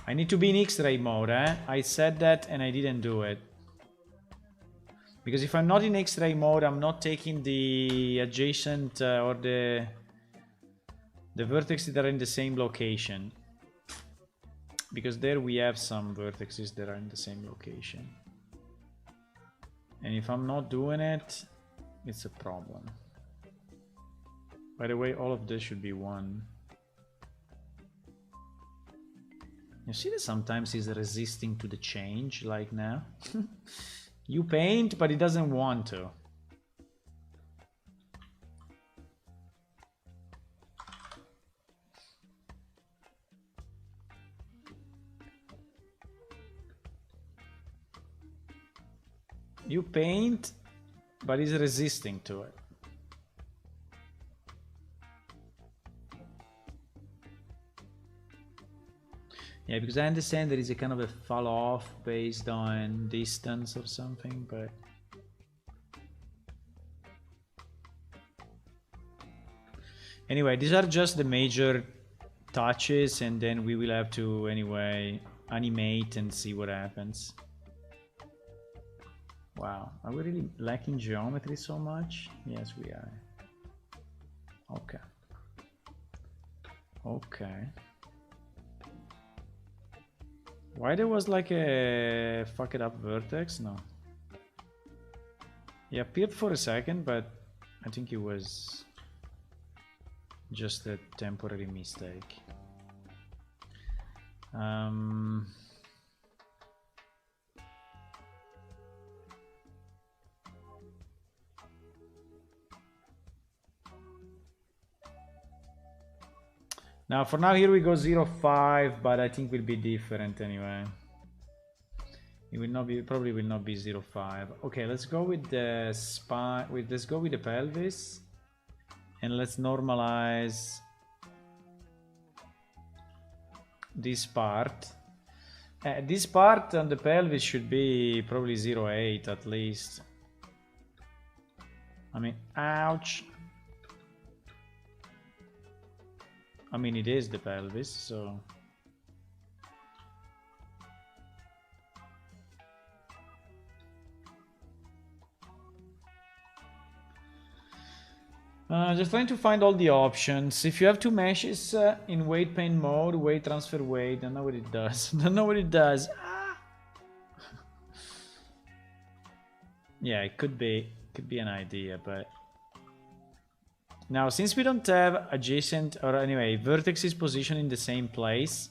I need to be in X-ray mode, eh? I said that and I didn't do it. Because if I'm not in X-ray mode, I'm not taking the adjacent or the vertices that are in the same location. Because there we have some vertices that are in the same location. And if I'm not doing it, it's a problem. By the way, all of this should be 1. You see that sometimes he's resisting to the change, like now? You paint, but he doesn't want to. You paint, but he's resisting to it. Yeah, because I understand there is a kind of a fall off based on distance or something, but anyway, these are just the major touches, and then we will have to anyway animate and see what happens. Wow, are we really lacking geometry so much? Yes, we are. Okay. Okay. Why there was like a fuck it up vertex? No. He appeared for a second, but I think it was just a temporary mistake. Now, for now, here we go 0.5, but I think will be different anyway. It will not be, probably will not be 0.5. Okay, let's go with the spine. Let's go with the pelvis, and let's normalize this part. This part on the pelvis should be probably 0.8 at least. I mean, ouch. I mean, it is the pelvis, so... just trying to find all the options. If you have 2 meshes in weight paint mode, weight transfer weight, don't know what it does. Don't know what it does. Ah! Yeah, it could be an idea, but... Now, since we don't have adjacent, or anyway, vertices positioned in the same place,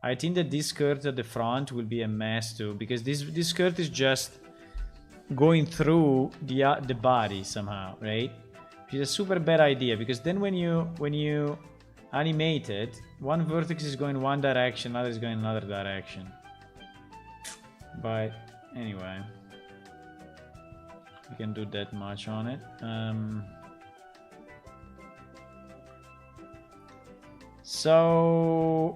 I think that this skirt at the front will be a mess too, because this skirt is just going through the body somehow, right? Which is a super bad idea, because then when you animate it, one vertex is going one direction, another is going another direction. But anyway, we can do that much on it. So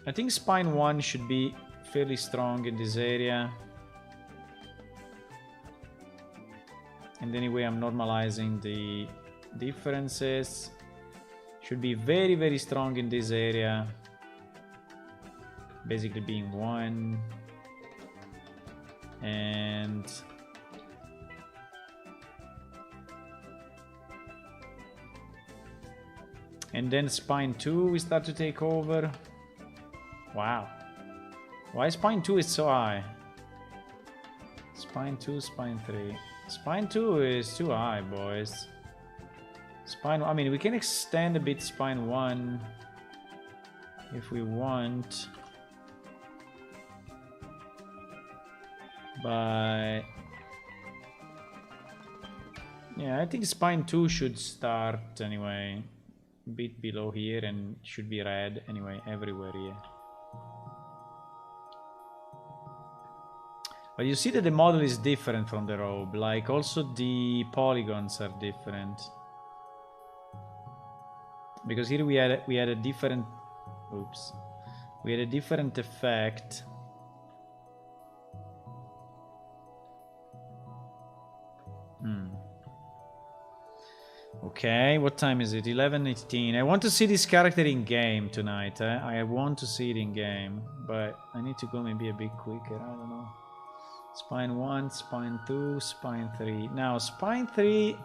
I think spine 1 should be fairly strong in this area. And anyway, I'm normalizing the differences. Should be very, very strong in this area. Basically being 1. And then spine 2 we start to take over. Wow. Why spine 2 is so high? Spine 2, spine 3. Spine 2 is too high, boys. Spine, I mean, we can extend a bit spine 1 if we want. But yeah, I think spine 2 should start anyway. Bit below here and should be red anyway everywhere here. But you see that the model is different from the robe, like also the polygons are different. Because here we had a different, oops, We had a different effect. Okay, what time is it? 11:18. I want to see this character in game tonight. I want to see it in game, but I need to go maybe a bit quicker. I don't know. Spine 1, spine 2, spine 3. Now, spine 3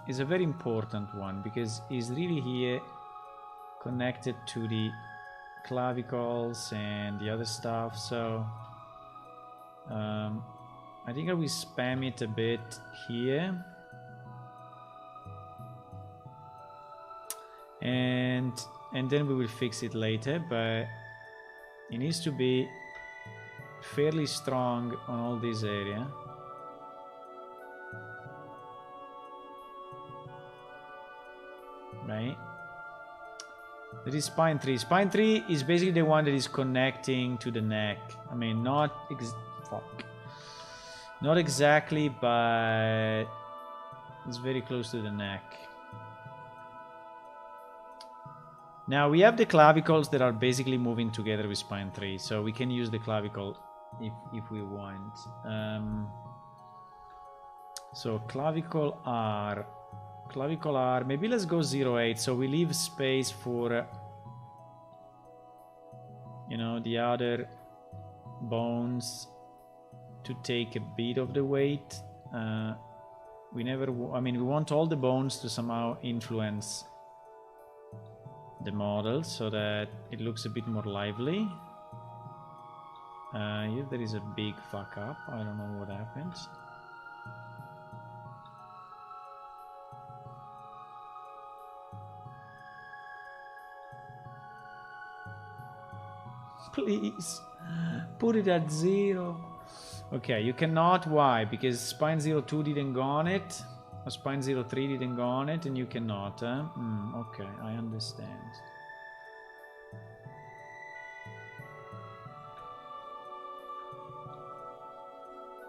is a very important one because it's really here connected to the clavicles and the other stuff. So I think I will spam it a bit here. And then we will fix it later, but it needs to be fairly strong on all this area. Right? That is spine 3. Spine 3 is basically the one that is connecting to the neck. I mean, not exactly, but it's very close to the neck. Now we have the clavicles that are basically moving together with spine 3, so we can use the clavicle if we want. So clavicle R, maybe let's go 0.8, so we leave space for you know, the other bones to take a bit of the weight. We want all the bones to somehow influence the model so that it looks a bit more lively. Here there is a big fuck up. I don't know what happened. Please put it at 0. Okay, you cannot. Why? Because spine 02 didn't go on it. Or spine 03 didn't go on it, and you cannot, huh? Okay, I understand.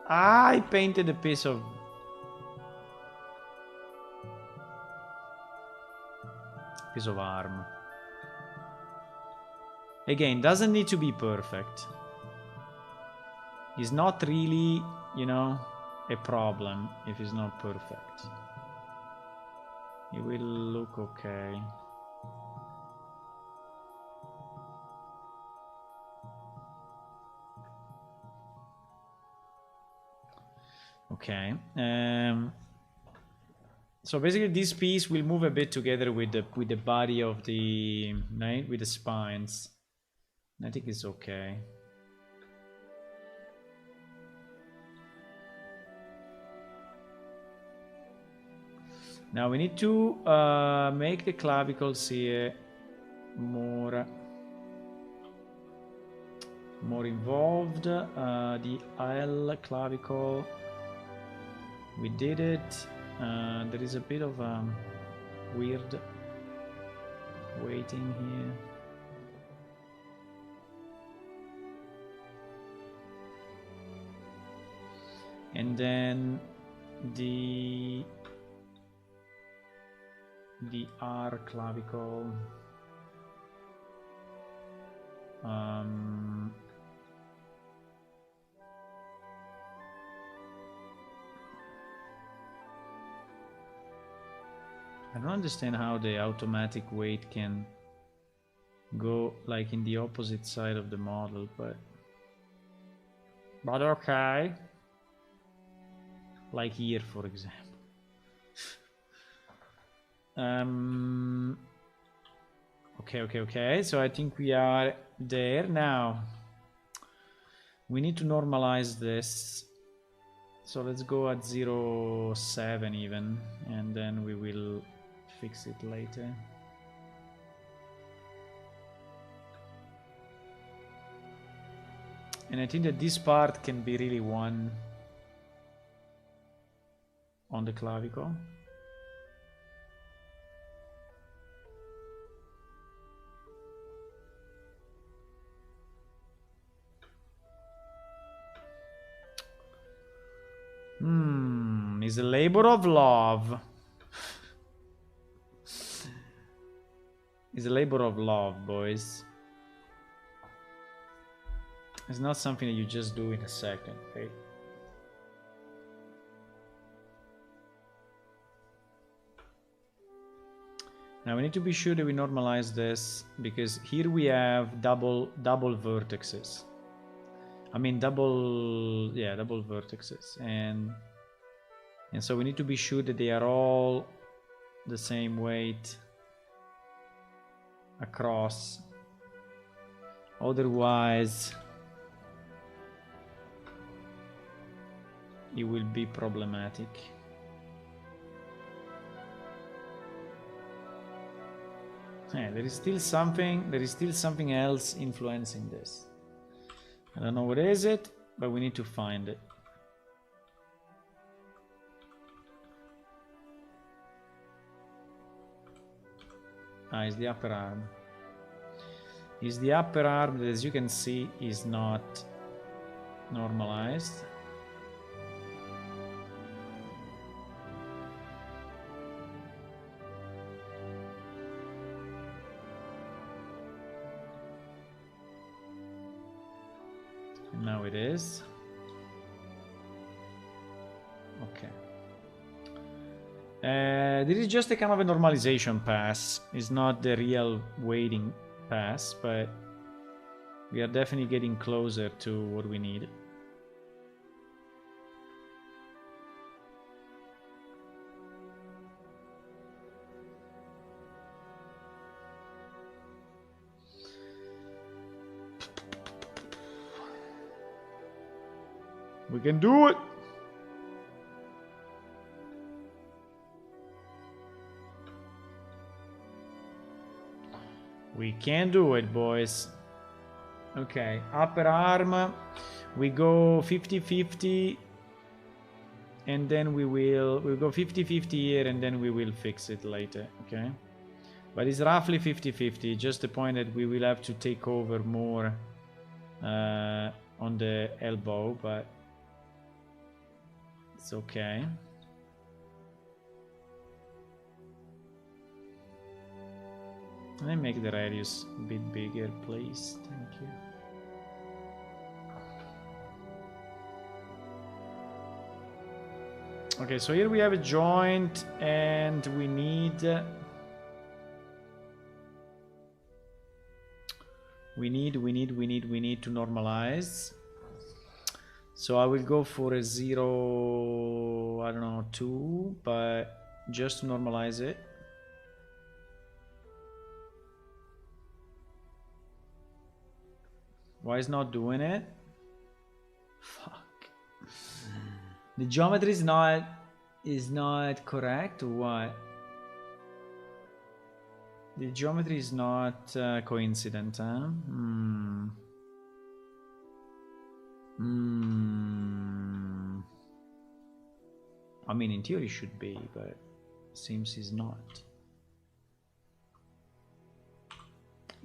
I painted a piece of arm. Again, doesn't need to be perfect. It's not really, you know, a problem if it's not perfect. It will look okay. Okay. So basically, this piece will move a bit together with the body of the, right, with the spines. I think it's okay. Now we need to make the clavicles here more involved. The L clavicle, we did it. There is a bit of weird weighting here. And then the R clavicle. I don't understand how the automatic weight can go like in the opposite side of the model, but okay. Like here, for example. Okay. So I think we are there now. We need to normalize this. So let's go at 0.7 even, and then we will fix it later. And I think that this part can be really one on the clavicle. It's a labor of love. It's a labor of love, boys. It's not something that you just do in a second, okay? Now we need to be sure that we normalize this, because here we have double vertices. I mean double vertices, and so we need to be sure that they are all the same weight across. Otherwise it will be problematic. Yeah, there is still something else influencing this. I don't know what is it, but we need to find it. It's the upper arm. It's the upper arm that, as you can see, is not normalized. And now it is. Okay. This is just a kind of a normalization pass. It's not the real weighting pass, but we are definitely getting closer to what we need. We can do it! We can do it, boys. Okay, upper arm. We go 50-50. And then we'll go 50-50 here, and then we will fix it later, okay? But it's roughly 50-50, just the point that we will have to take over more on the elbow, but it's okay. Let me make the radius a bit bigger, please. Thank you. Okay, so here we have a joint, and we need to normalize. So I will go for a 0, I don't know, 2, but just to normalize it. Why is not doing it? Fuck. The geometry is not correct, or what? The geometry is not coincident, huh? I mean, in theory it should be, but it seems it's not.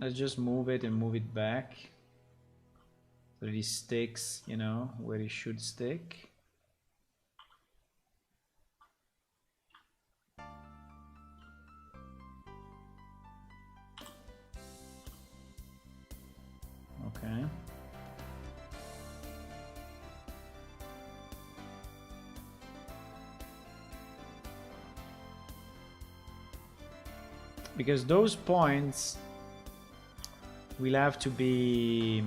Let's just move it and move it back so that it sticks, you know, where it should stick. Okay. Because those points will have to be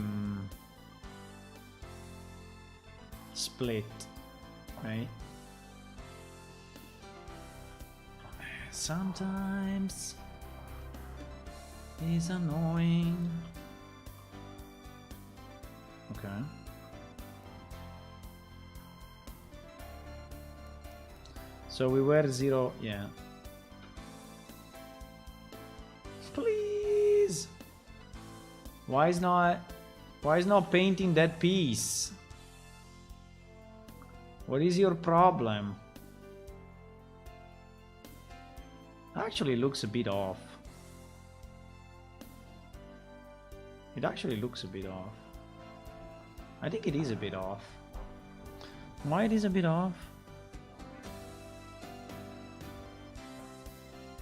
split, right? Sometimes it's annoying. Okay. So we were 0, yeah. Please. Why is not painting that piece? What is your problem? Actually looks a bit off. It actually looks a bit off. I think it is a bit off. Why it is a bit off?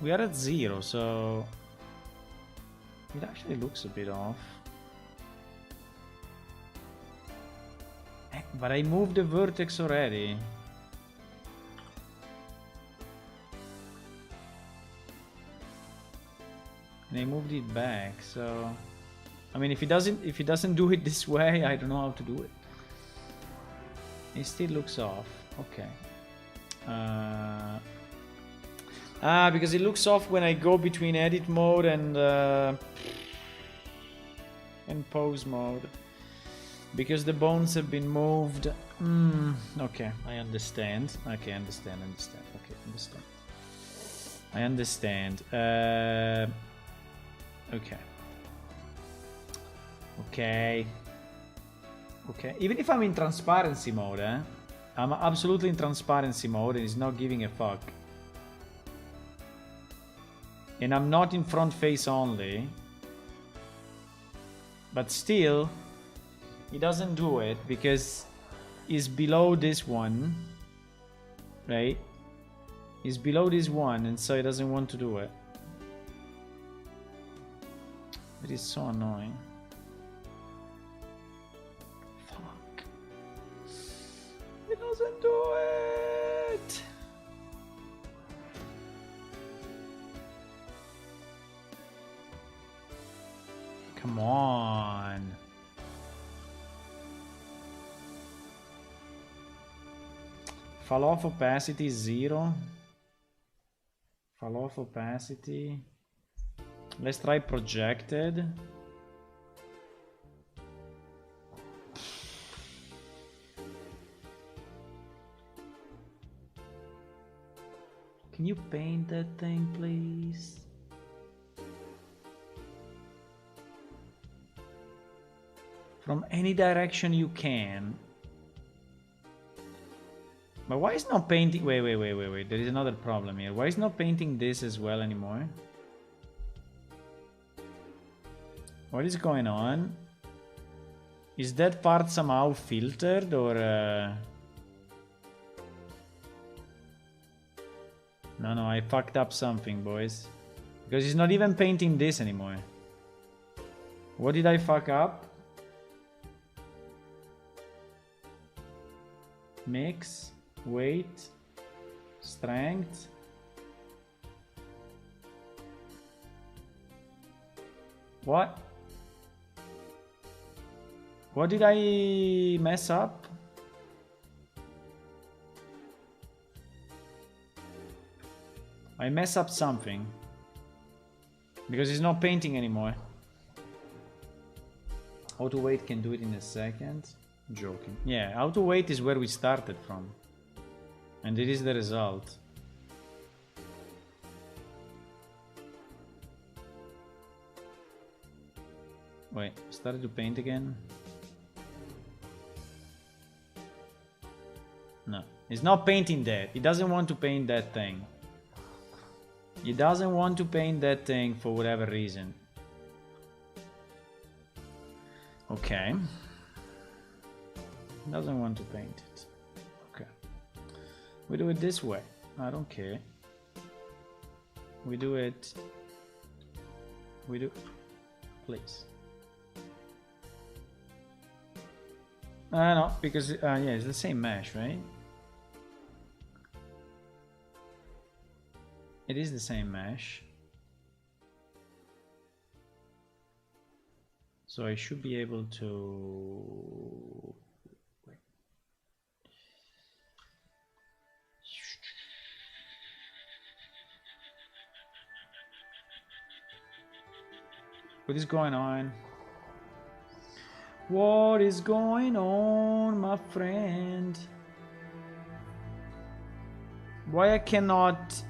We are at 0, so it actually looks a bit off. But I moved the vertex already. And I moved it back, so I mean if he doesn't do it this way, I don't know how to do it. It still looks off. Okay. Because it looks off when I go between edit mode and pose mode. Because the bones have been moved. Okay, I understand. Okay, understand. Okay, understand. I understand. Okay. Okay. Even if I'm in transparency mode, I'm absolutely in transparency mode and it's not giving a fuck. And I'm not in front face only. But still, he doesn't do it because he's below this one. Right? He's below this one and so he doesn't want to do it. It is so annoying. Fuck. He doesn't do it. Come on. Fall off opacity 0. Fall off opacity. Let's try projected. Can you paint that thing, please? From any direction you can. But why is not painting... Wait. There is another problem here. Why is not painting this as well anymore? What is going on? Is that part somehow filtered or... No, I fucked up something, boys. Because he's not even painting this anymore. What did I fuck up? Mix, weight, strength. What? What did I mess up? I mess up something. Because he's not painting anymore. Auto weight can do it in a second. Joking. Yeah, auto weight is where we started from. And it is the result. Wait, started to paint again? No, he's not painting that. He doesn't want to paint that thing. He doesn't want to paint that thing for whatever reason. Okay. Doesn't want to paint it. Okay. We do it this way. I don't care. We do it. Please. No, because yeah, it's the same mesh, right? It is the same mesh. So I should be able to... Wait. What is going on? What is going on, my friend? Why I cannot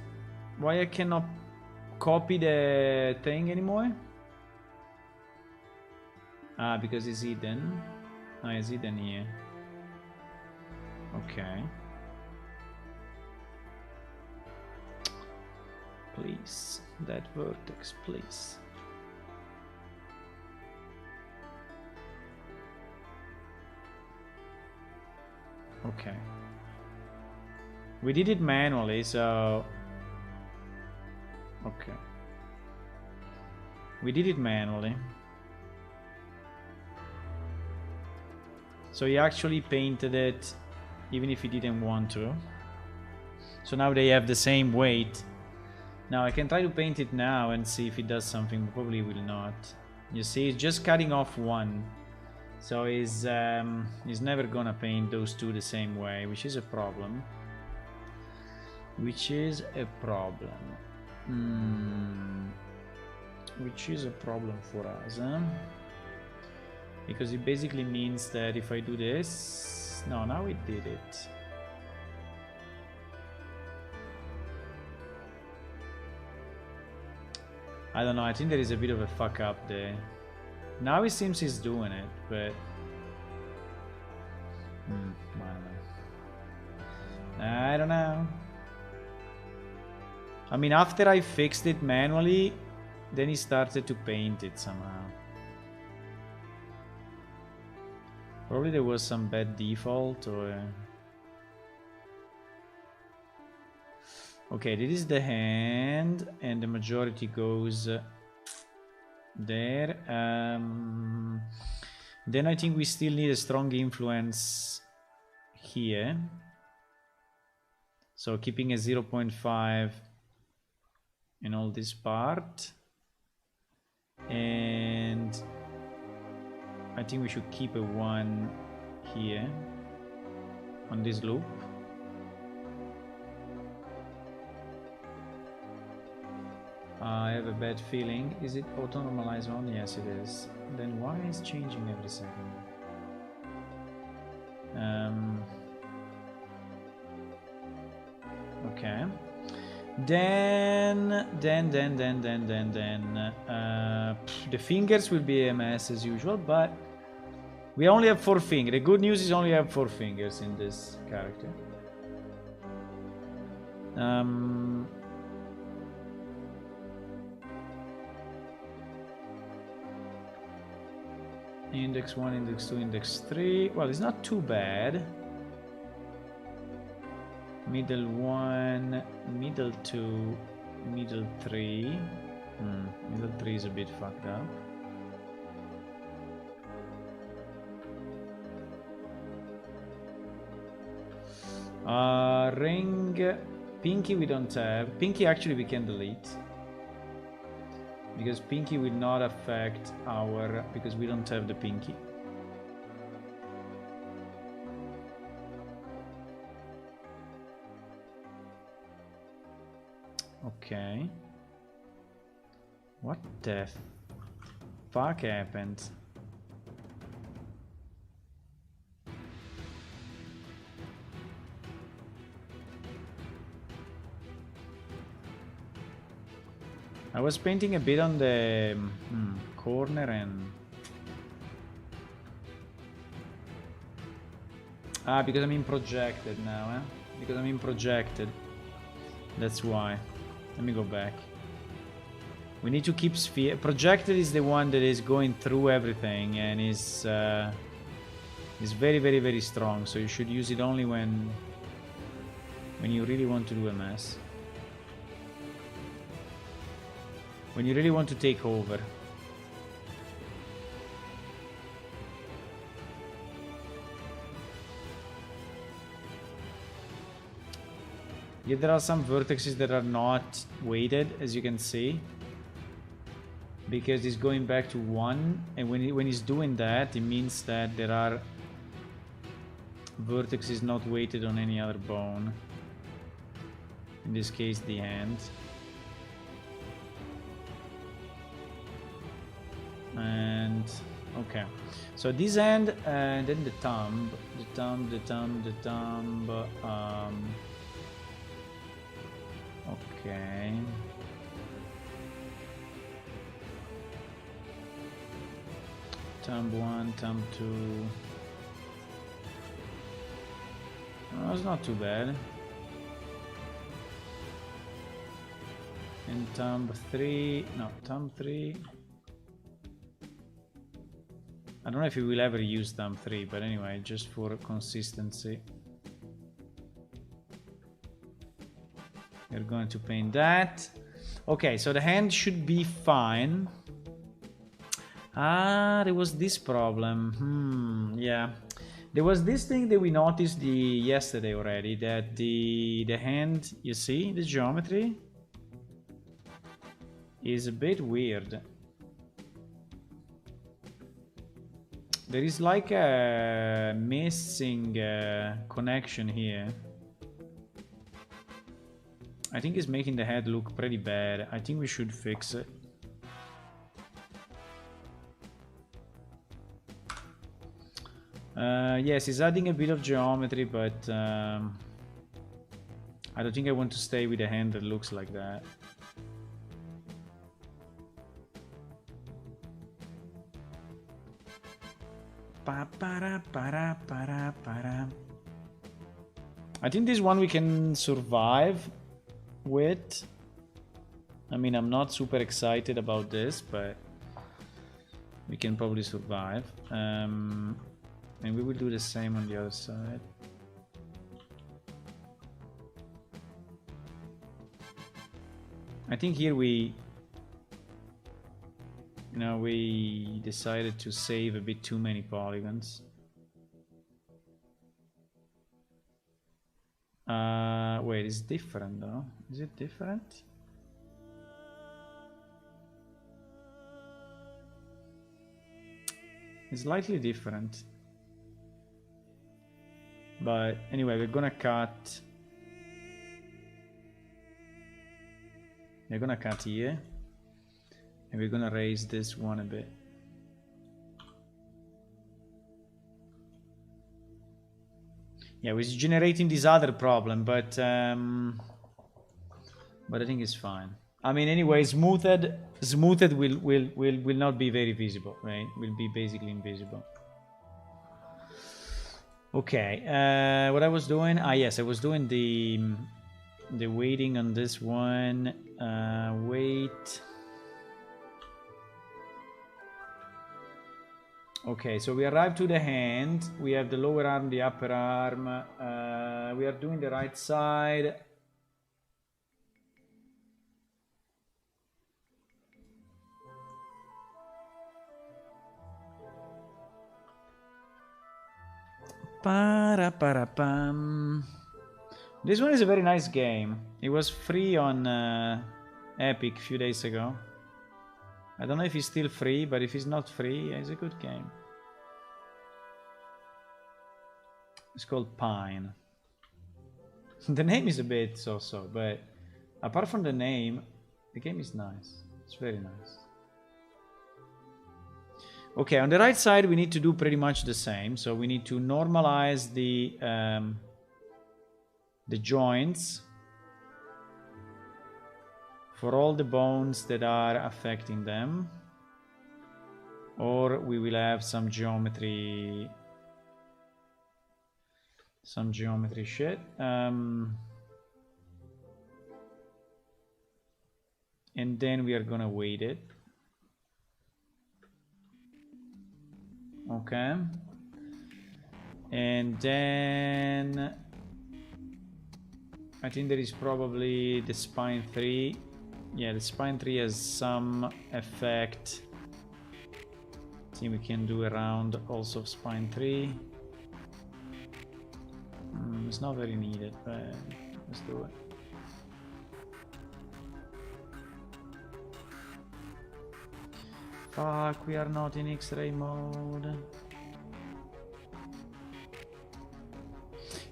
copy the thing anymore? Ah, because it's hidden. Ah, it's hidden here. Okay. Please, that vertex, please. Okay. We did it manually, so... Okay. We did it manually. So he actually painted it even if he didn't want to. So now they have the same weight. Now I can try to paint it now and see if it does something. Probably will not. You see, it's just cutting off one. So he's never gonna paint those two the same way, which is a problem. Which is a problem. Which is a problem for us, huh? Because it basically means that if I do this... No, now it did it. I don't know, I think there is a bit of a fuck up there. Now it seems he's doing it, but... I don't know. I mean, after I fixed it manually, then he started to paint it somehow. Probably there was some bad default or... Okay, this is the hand, and the majority goes there. Then I think we still need a strong influence here. So keeping a 0.5 in all this part. And I think we should keep a 1 here on this loop. I have a bad feeling. Is it auto normalize on? Yes, it is. Then why is changing every second? Okay. Then the fingers will be a mess as usual, but we only have 4 fingers. The good news is only have 4 fingers in this character. Index 1, index 2, index 3. Well, it's not too bad. Middle 1, middle 2, middle 3. Middle 3 is a bit fucked up. Ring. Pinky we don't have. Pinky actually we can delete. Because pinky will not affect our... Because we don't have the pinky. Okay. What the fuck happened? I was painting a bit on the corner and... because I'm in projected now, eh? Because I'm in projected. That's why. Let me go back. We need to keep sphere. Projected is the one that is going through everything and is very, very, very strong. So you should use it only when you really want to do a mess. When you really want to take over. Yeah, there are some vertices that are not weighted, as you can see. Because it's going back to 1, and when he's doing that, it means that there are vertices not weighted on any other bone. In this case, the hand. And okay, so this hand and then the thumb. Okay. Thumb 1, thumb 2. Oh, it's not too bad. And thumb 3. No, thumb 3. I don't know if we will ever use thumb 3, but anyway, just for consistency. We're going to paint that. Okay, so the hand should be fine. There was this problem. Yeah. There was this thing that we noticed yesterday already, that the hand, you see, the geometry is a bit weird. There is like a missing connection here. I think it's making the head look pretty bad. I think we should fix it. Yes, it's adding a bit of geometry, but I don't think I want to stay with a hand that looks like that. I think this one we can survive with. I mean, I'm not super excited about this, but we can probably survive. And we will do the same on the other side. I think here we decided to save a bit too many polygons. Wait, it's different though. Is it different? It's slightly different. But anyway, we're gonna cut. We're gonna cut here. And we're gonna raise this one a bit. Yeah, we're generating this other problem, but I think it's fine. I mean, anyway, smoothed will not be very visible, right? Will be basically invisible. Okay, what I was doing? Yes, I was doing the weighting on this one. Weight. Okay, so we arrived to the hand. We have the lower arm, the upper arm. We are doing the right side. Para-para-pam. This one is a very nice game. It was free on Epic a few days ago. I don't know if it's still free, but if it's not free, it's a good game. It's called Pine. The name is a bit so-so, but apart from the name, the game is nice. It's very nice. Okay, on the right side, we need to do pretty much the same. So we need to normalize the joints for all the bones that are affecting them, or we will have some geometry shit. And then we are gonna weight it. Okay. And then I think there is probably the spine 3. Yeah, the spine 3 has some effect. I think we can do around also spine 3. It's not very needed, but let's do it. Fuck, we are not in X-ray mode.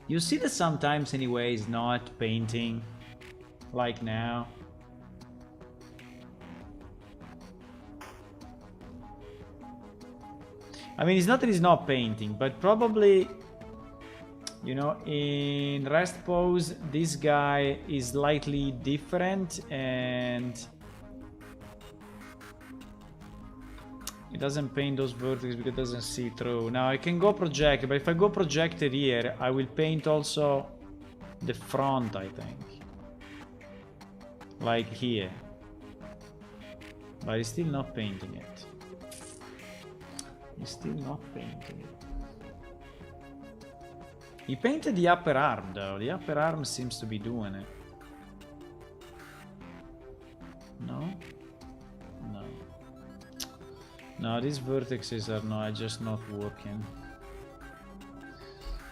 You see that sometimes anyways not painting, like now. I mean, it's not that he's not painting, but probably, you know, in rest pose, this guy is slightly different and it doesn't paint those vertices because it doesn't see through. Now I can go projected, but if I go projected here, I will paint also the front, I think. Like here. But he's still not painting it. He's still not painting it. He painted the upper arm though. The upper arm seems to be doing it. No? No. No, these vertices are just not working.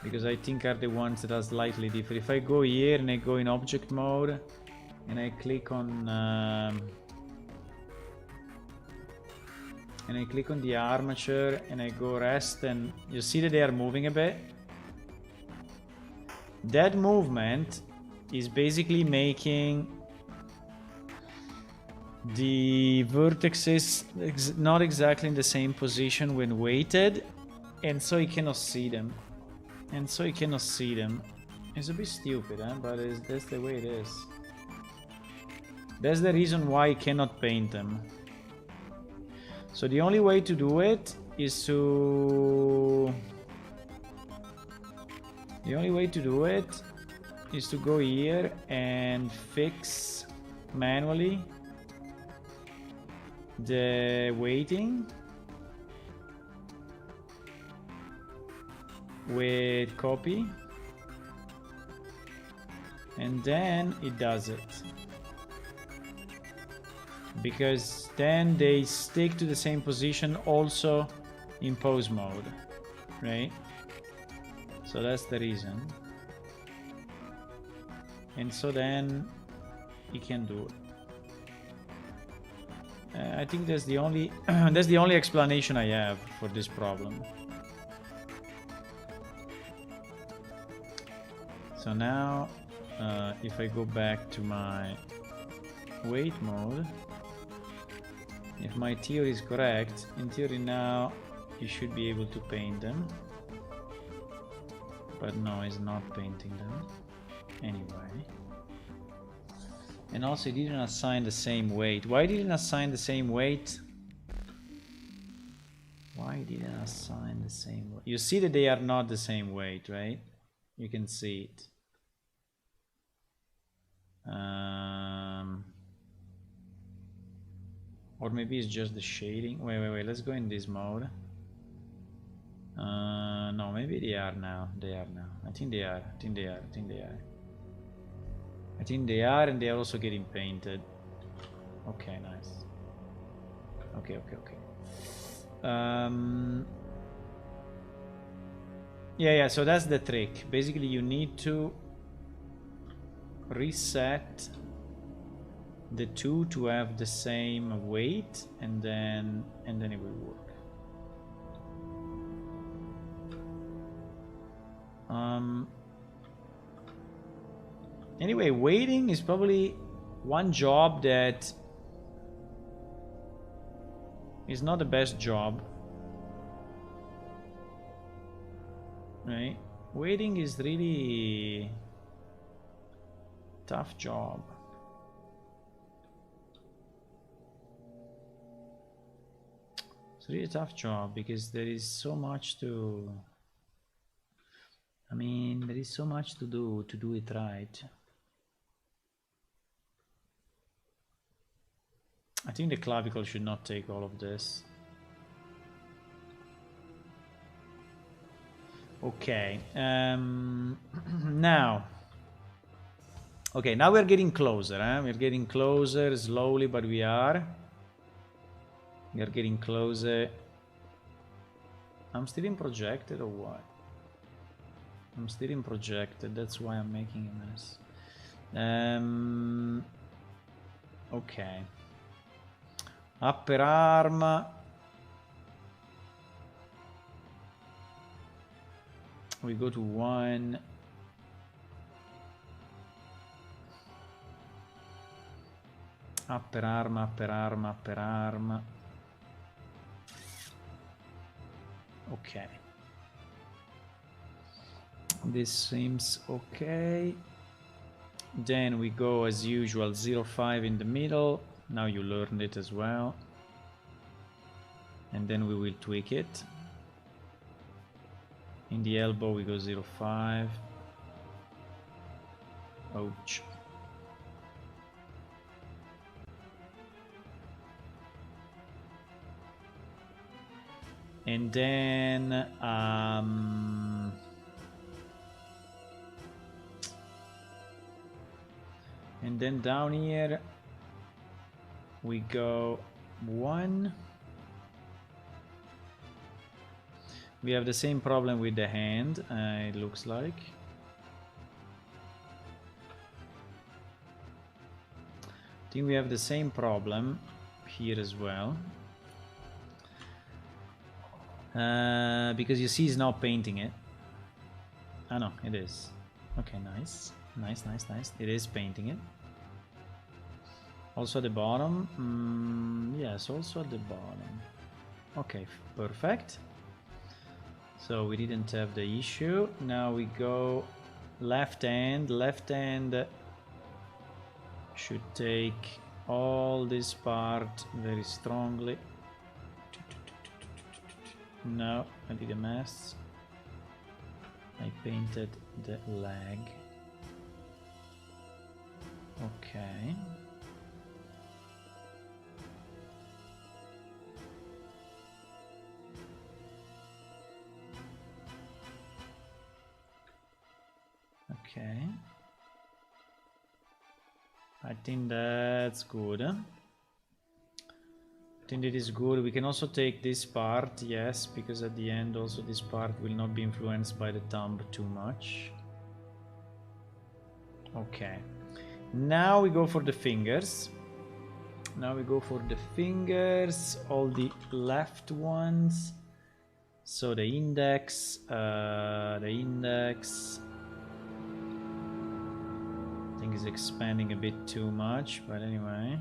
because I think are the ones that are slightly different. If I go here and I go in object mode and I click on the armature and I go rest, and you see that they are moving a bit. That movement is basically making the vertices not exactly in the same position when weighted, and so you cannot see them. It's a bit stupid, but that's the way it is. That's the reason why you cannot paint them. So the only way to do it is to... go here and fix manually the weighting with copy, and then it does it, because then they stick to the same position also in pose mode, right? So that's the reason, and so then you can do it. I think that's the only that's the only explanation I have for this problem. So now if I go back to my weight mode, if my theory is correct, in theory now you should be able to paint them, but no, it's not painting them anyway. And also it didn't assign the same weight. Why didn't assign the same weight? You see that they are not the same weight, right? You can see it. Or maybe it's just the shading. Wait, let's go in this mode. No, maybe they are now. I think they are, and they are also getting painted. Okay, nice. Okay. Yeah, so that's the trick. Basically, you need to reset the two to have the same weight, and then it will work. Anyway, weighting is probably one job that is not the best job, right? Weighting is really tough job. It's really a tough job because there is so much to... there is so much to do it right. I think the clavicle should not take all of this. Okay, now we're getting closer, we're getting closer slowly, but we are getting closer. I'm still in projected or what? I'm still in projected, that's why I'm making a mess. Okay. Upper arm. We go to 1. Upper arm. Okay. This seems okay. Then we go as usual 0.5 in the middle. Now you learned it as well. And then we will tweak it. In the elbow we go 0.5. Ouch. And then down here we go 1. We have the same problem with the hand, it looks like. I think we have the same problem here as well. Because you see he's now painting it. Ah no, it is. Okay, nice. Nice. It is painting it. Also at the bottom. Yes, also at the bottom. Okay, perfect. So we didn't have the issue. Now we go left hand. Left hand should take all this part very strongly. No, I did a mess. I painted the leg. Okay. Okay. I think that's good. I think it is good. We can also take this part, yes, because at the end also this part will not be influenced by the thumb too much. Okay. Now we go for the fingers. All the left ones. So the index, I think is expanding a bit too much, but anyway.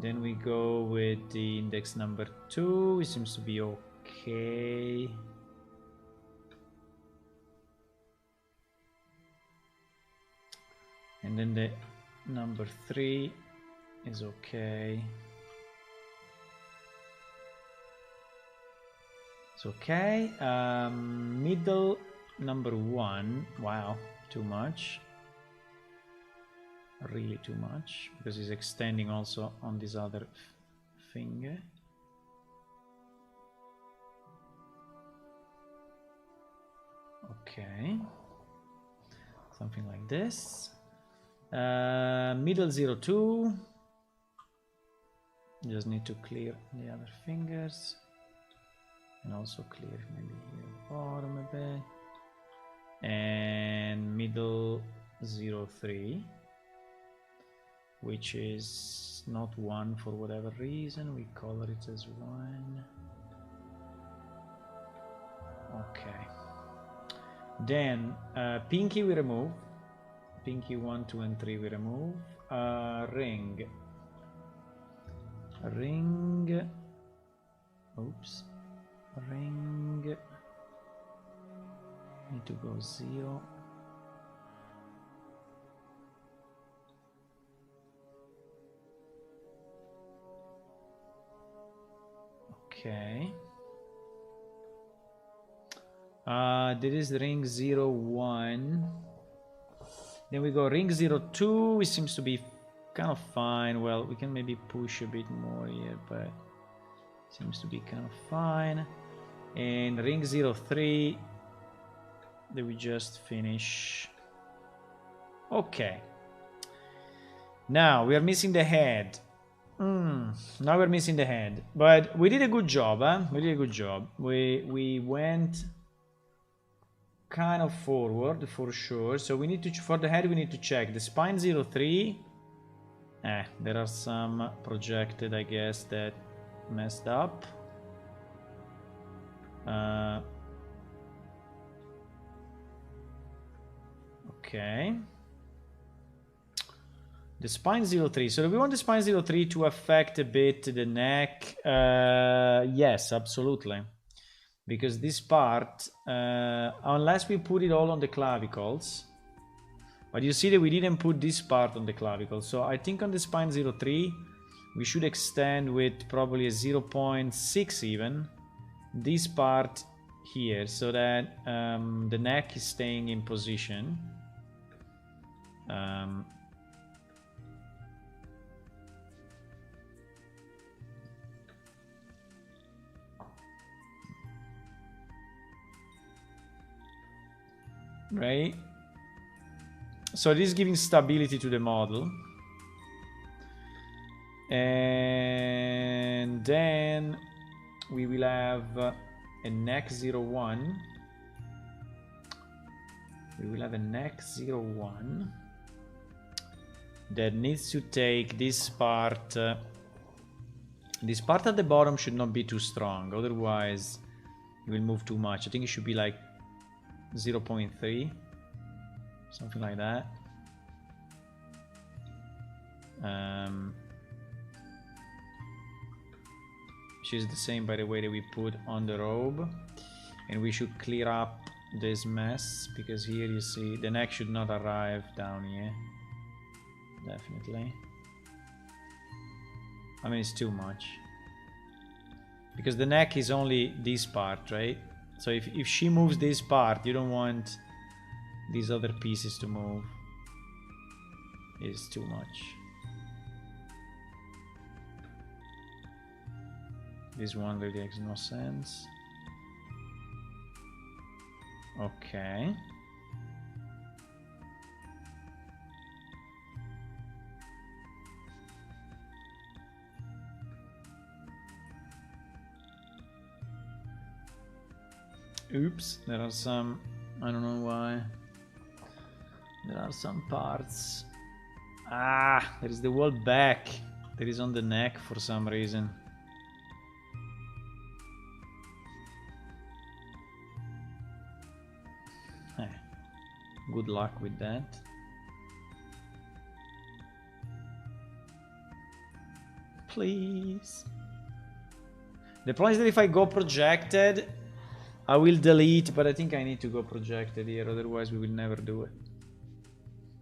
Then we go with the index number 2, it seems to be okay. And then the number 3 is okay. It's okay. Middle number 1, wow, too much. Really too much, because it's extending also on this other finger. Okay, something like this. Middle 02, just need to clear the other fingers and also clear maybe the bottom a bit. And middle 03, which is not 1 for whatever reason, we color it as 1. Okay. Then pinky we remove. Pinky 1, 2, and 3 we remove. Ring. Oops. Ring. Need to go 0. Okay. There is ring 01. Then we go ring 02. It seems to be kind of fine. Well, we can maybe push a bit more here, but seems to be kind of fine. And ring 03 that we just finish. Okay. Now we are missing the head. Now we're missing the head, but we did a good job, huh? We did a good job. We went kind of forward for sure. So we need to, for the head, we need to check the spine 03. There are some projected, I guess, that messed up. Okay. The spine 03. So do we want the spine 03 to affect a bit the neck? Yes, absolutely. Because this part, unless we put it all on the clavicles, but you see that we didn't put this part on the clavicle. So I think on the spine 03, we should extend with probably a 0.6 even, this part here, so that the neck is staying in position. Right? So it is giving stability to the model. And then we will have a neck 01. We will have a neck 01 that needs to take this part. This part at the bottom should not be too strong, otherwise it will move too much. I think it should be like 0.3, something like that. She's the same, by the way, that we put on the robe, and we should clear up this mess, because here you see the neck should not arrive down here. Definitely. I mean, it's too much, because the neck is only this part, right? So if she moves this part, you don't want these other pieces to move. It's too much. This one really makes no sense. Okay. Oops, there are some, I don't know why. There are some parts. Ah, there is the wall back. That is on the neck for some reason. Good luck with that. Please. The problem is that if I go projected, I will delete, but I think I need to go projected here, otherwise we will never do it.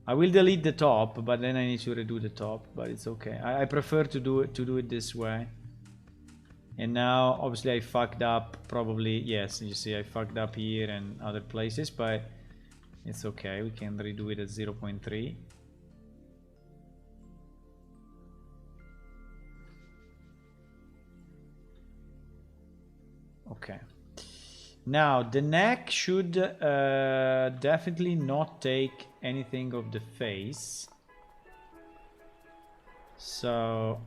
I will delete the top, but then I need to redo the top, but it's okay. I prefer to do it this way. And now, obviously, I fucked up. Probably, yes. You see, I fucked up here and other places, but it's okay. We can redo it at 0.3. Okay. Now the neck should definitely not take anything of the face. So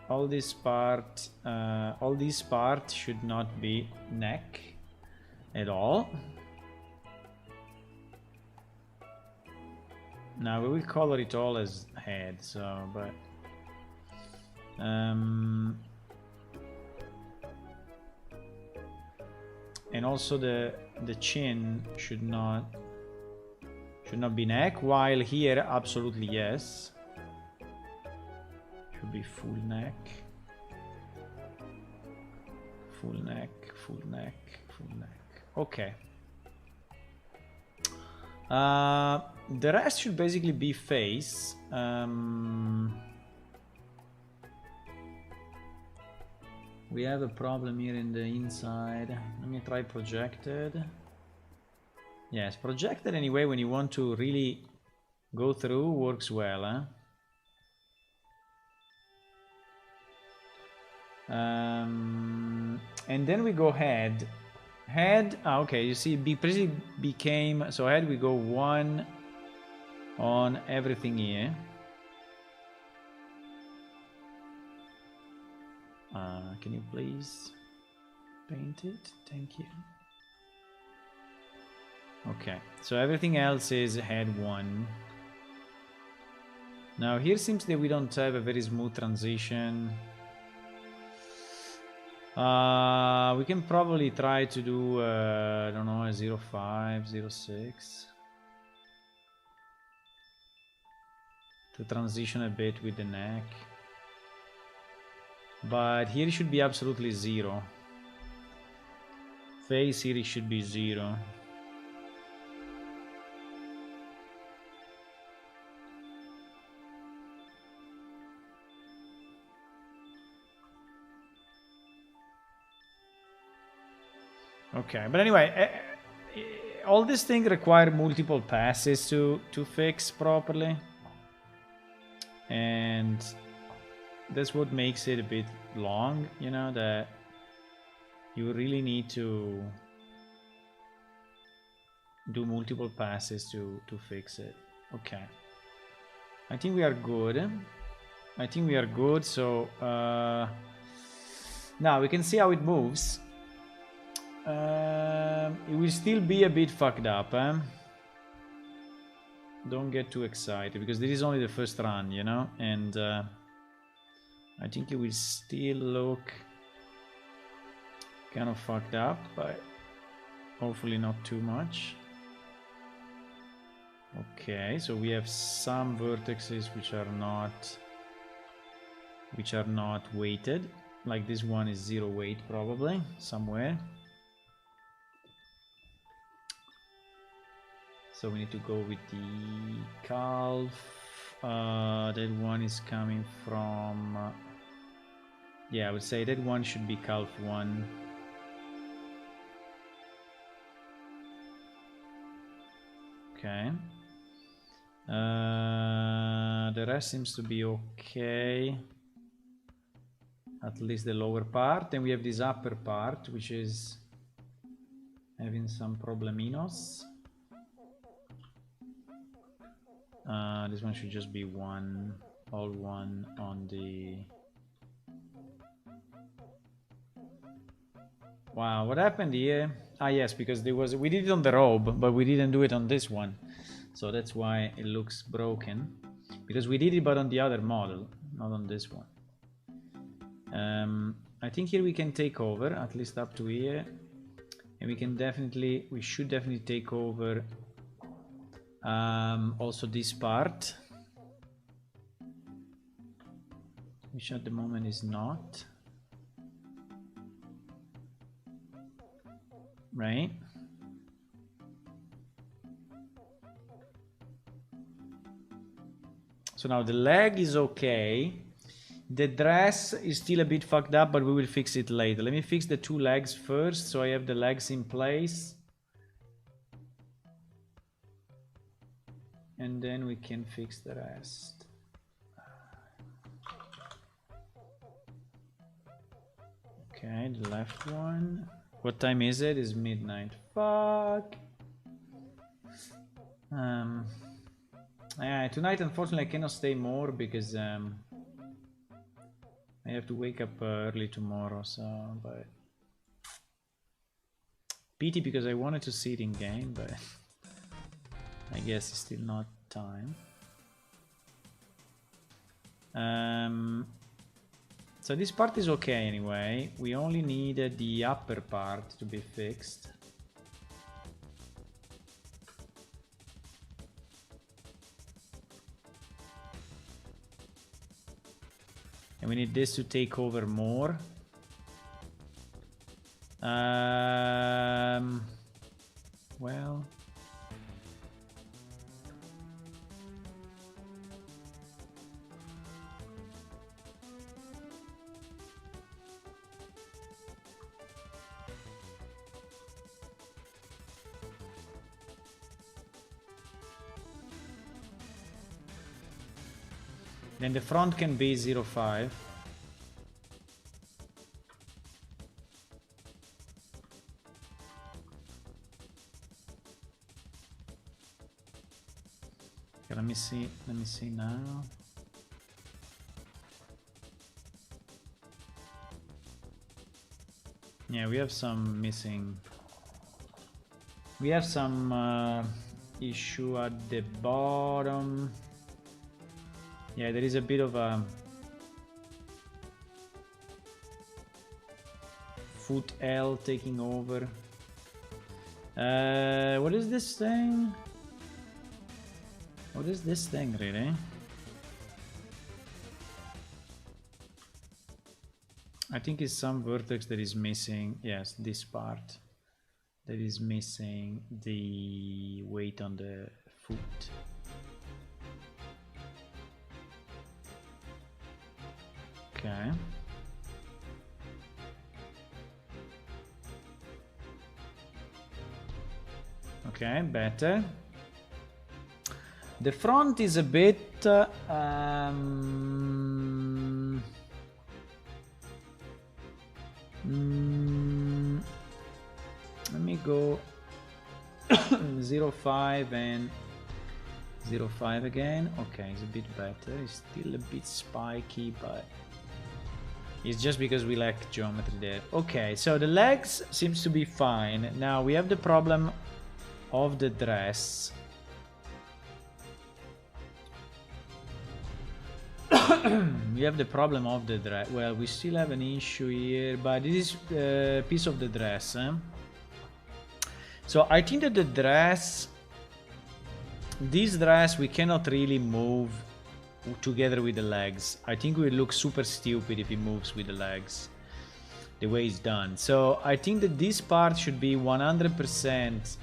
all this part should not be neck at all. Now we will color it all as head, so but and also the chin should not be neck, while here absolutely yes. Should be full neck. Full neck, full neck, full neck. Okay. The rest should basically be face. We have a problem here in the inside. Let me try projected. Yes, projected anyway, when you want to really go through, works well, huh? And then we go head. Head, okay, you see, basically became, so head we go 1 on everything here. Can you please paint it? Thank you. Okay, so everything else is head 1. Now here seems that we don't have a very smooth transition. We can probably try to do, I don't know, a 0.5, 0.6. To transition a bit with the neck. But here it should be absolutely 0. Face here it should be 0. Okay, but anyway, all these things require multiple passes to fix properly, and that's what makes it a bit long, you know, that you really need to do multiple passes to fix it. Okay, I think we are good. I think we are good, so Now we can see how it moves. It will still be a bit fucked up, eh? Don't get too excited, because this is only the first run, you know? And I think it will still look kind of fucked up, but hopefully not too much. Okay, so we have some vertices which are not weighted. Like this one is 0 weight probably, somewhere. So we need to go with the calf. That one is coming from... yeah, I would say that one should be calf 1. Okay. The rest seems to be okay. At least the lower part. Then we have this upper part, which is having some probleminos. This one should just be one, all one on the... Wow, what happened here? Ah, yes, because there was, we did it on the robe, but we didn't do it on this one. So that's why it looks broken. Because we did it, but on the other model, not on this one. I think here we can take over, at least up to here. And we can definitely, we should definitely take over also this part, which at the moment is not. Right? So now the leg is okay. The dress is still a bit fucked up, but we will fix it later. Let me fix the 2 legs first, so I have the legs in place. And then we can fix the rest. Okay, the left one. What time is it? It's midnight. Fuck. Tonight, unfortunately, I cannot stay more because I have to wake up early tomorrow. So, but pity, because I wanted to see it in game, but I guess it's still not time. So this part is okay anyway. We only needed the upper part to be fixed. And we need this to take over more. Well... Then the front can be 0.5. Okay, let me see now. Yeah, we have some missing. We have some issue at the bottom. Yeah, there is a bit of a foot L taking over. What is this thing? What is this thing really? I think it's some vertex that is missing. Yes, this part that is missing the weight on the foot. Okay. Okay, better. The front is a bit let me go 0.5 and 0.5 again. Okay, it's a bit better. It's still a bit spiky, but It's just because we lack geometry there. Okay, so the legs seems to be fine. Now we have the problem of the dress. We have the problem of the dress. Well, we still have an issue here, but this is a piece of the dress. So I think that the dress, this dress, we cannot really move together with the legs. I think it would look super stupid if it moves with the legs, the way it's done. So I think that this part should be 100%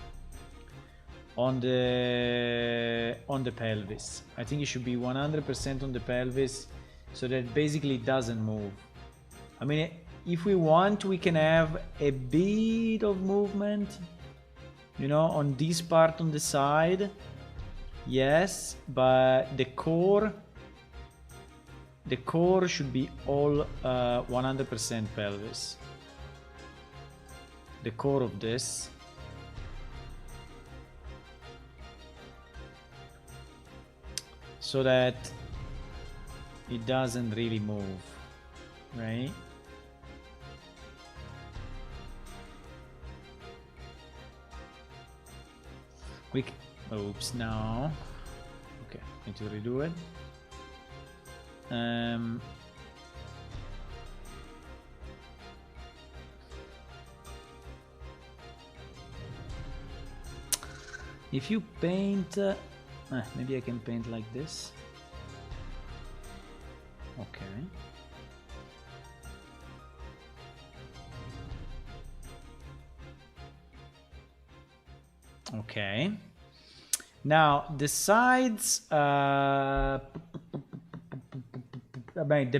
on the pelvis. I think it should be 100% on the pelvis, so that basically it doesn't move. I mean, if we want, we can have a bit of movement, you know, on this part on the side. Yes, but the core should be all 100% pelvis. The core of this. So that it doesn't really move, right? Oops, no. Okay, need to redo it. If you paint, maybe I can paint like this. Okay. Okay. Now the sides, the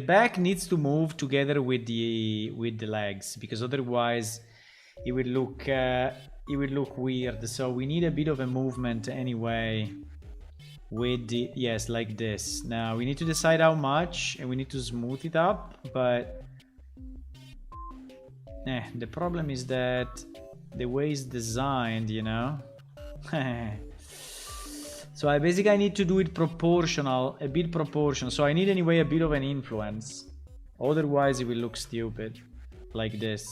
back needs to move together with the legs, because otherwise it would look weird. So we need a bit of a movement anyway with the, yes, like this. Now we need to decide how much, and we need to smooth it up, but the problem is that the way it's designed, you know. So I need to do it proportional, a bit proportional. So I need anyway a bit of an influence. Otherwise it will look stupid, like this.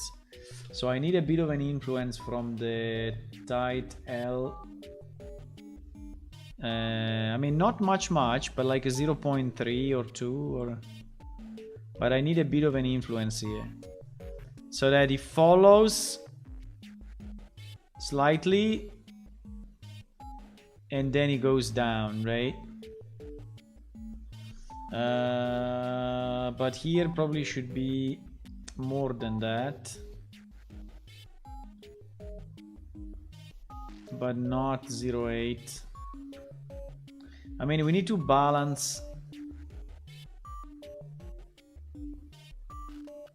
So I need a bit of an influence from the tight L. I mean, not much, but like a 0.3 or 2 or... But I need a bit of an influence here. So that it follows slightly and then it goes down, right? But here probably should be more than that, but not 0.8. I mean, we need to balance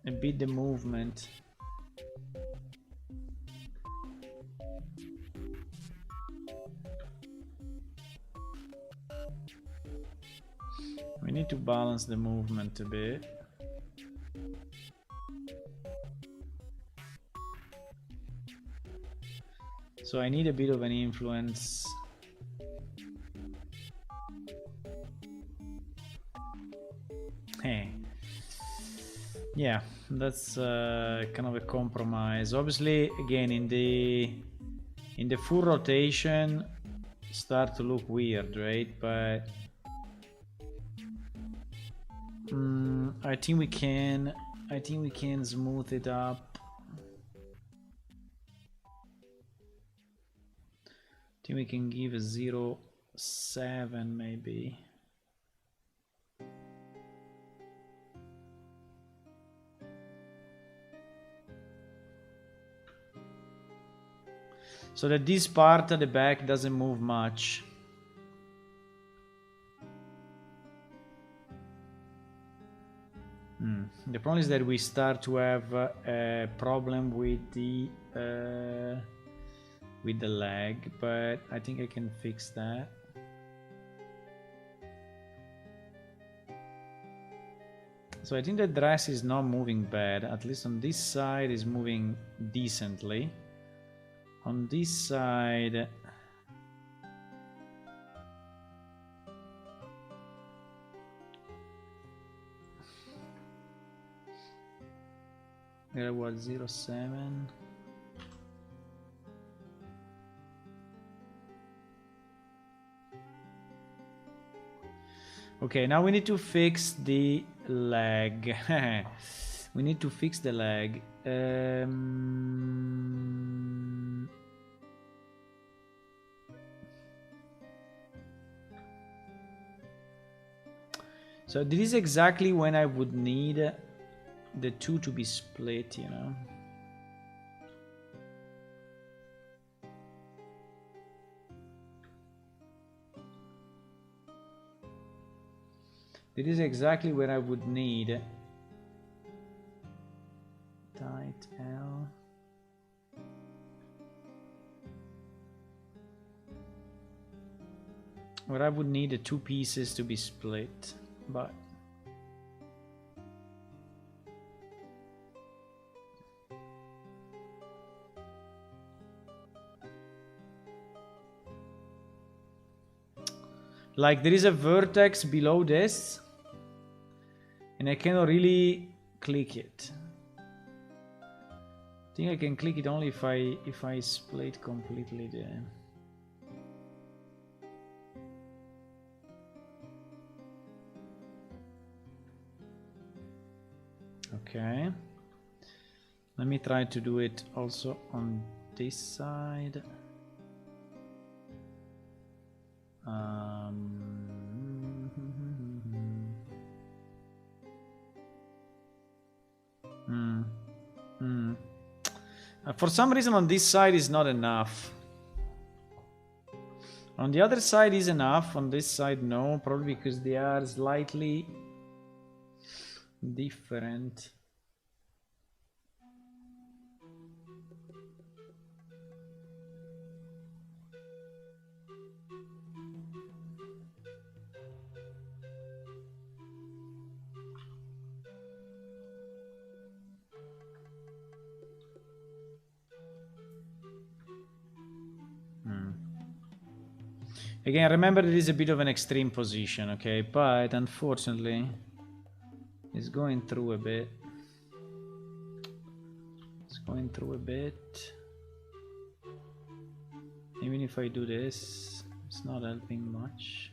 a bit the movement. We need to balance the movement a bit. So I need a bit of an influence. Hey. Yeah, that's kind of a compromise. Obviously, again, in the full rotation, start to look weird, right? But I think we can smooth it up. I think we can give a 0.7 maybe. So that this part at the back doesn't move much. The problem is that we start to have a problem with the leg, but I think I can fix that. So I think the dress is not moving bad. At least on this side is moving decently. On this side, There was 0.7. Okay, now we need to fix the lag. We need to fix the lag. So this is exactly when I would need the two to be split, you know. This is exactly where I would need tight L. Where I would need the two pieces to be split, but like there is a vertex below this and I cannot really click it. I think I can click it only if I split completely there. Okay. Let me try to do it also on this side. For some reason on this side is not enough. On the other side is enough, on this side no, probably because they are slightly different. Again, remember it is a bit of an extreme position, okay? But unfortunately, it's going through a bit. It's going through a bit. Even if I do this, it's not helping much.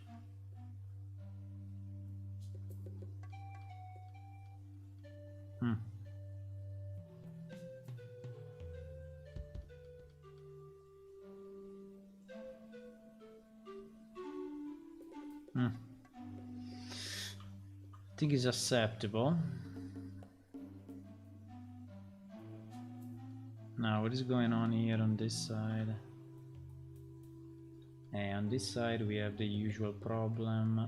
I think it's acceptable. Now, what is going on here on this side? And on this side, we have the usual problem.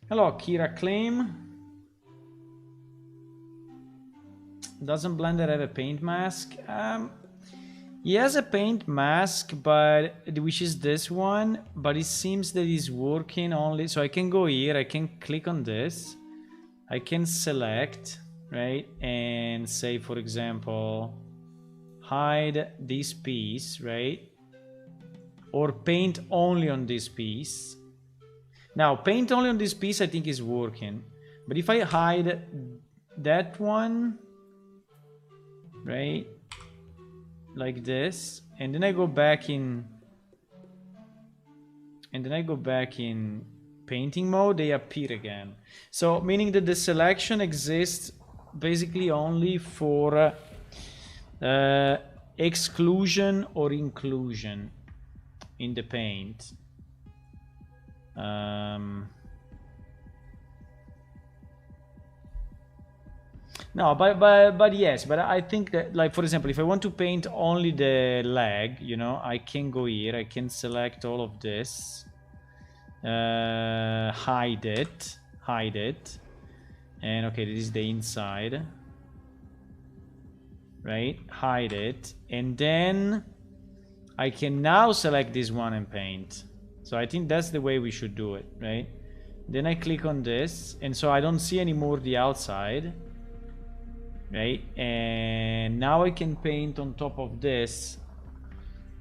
Hello, Kira Claim. Doesn't Blender have a paint mask? He has a paint mask, but which is this one, but it seems that it's working only. So I can go here, I can click on this, I can select, right, and say, for example, hide this piece, right, or paint only on this piece. Now, paint only on this piece I think is working, but if I hide that one, right, like this, and then I go back in painting mode, they appear again. So meaning that the selection exists basically only for exclusion or inclusion in the paint. No, but yes, but I think that, like, for example, if I want to paint only the leg, you know, I can go here, I can select all of this, hide it, and okay, this is the inside, right? Hide it, and then I can now select this one and paint. So I think that's the way we should do it, right? Then I click on this, and so I don't see anymore the outside. Right, and now I can paint on top of this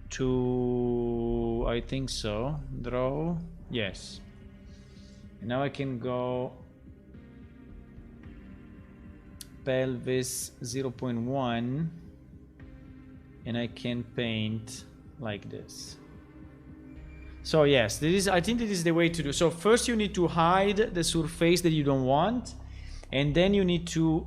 to, I think so, draw, yes. And now I can go pelvis 0.1 and I can paint like this. So yes, I think this is the way to do. So first you need to hide the surface that you don't want, and then you need to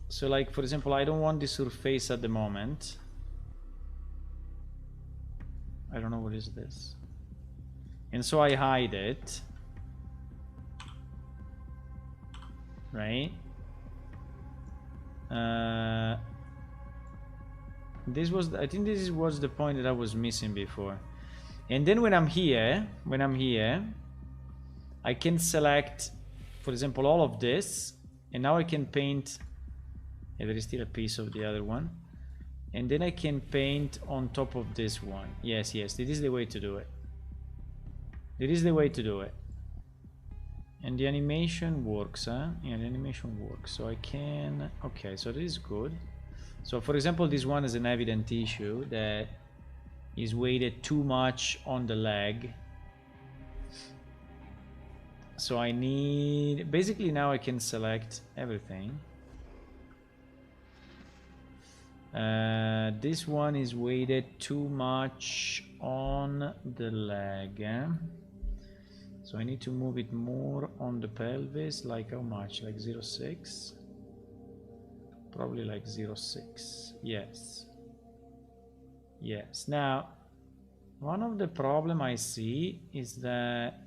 so like for example, I don't want the surface at the moment. I don't know what is this. And so I hide it. Right? This was, I think this was the point that I was missing before. And then when I'm here, I can select, for example, all of this, and now I can paint. Yeah, there is still a piece of the other one. And then I can paint on top of this one. Yes, yes, this is the way to do it. This is the way to do it. And the animation works, huh? Yeah, the animation works. So I can... Okay, so this is good. So for example, this one is an evident issue that is weighted too much on the leg. So I need... Basically now I can select everything. This one is weighted too much on the leg. So I need to move it more on the pelvis. Like how much? Like 0.6? Probably like 0.6. Yes. Yes. Now, one of the problem I see is that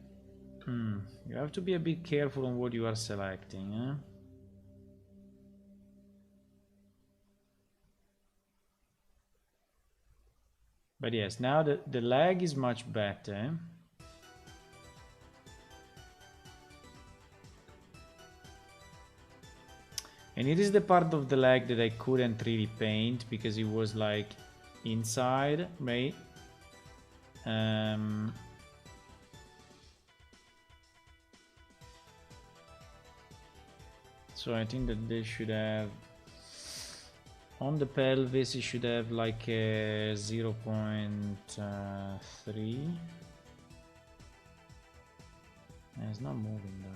you have to be a bit careful on what you are selecting. But yes, now the leg is much better. And it is the part of the leg that I couldn't really paint because it was like inside, right? So I think that they should have... On the pelvis, it should have like a 0.3. It's not moving though.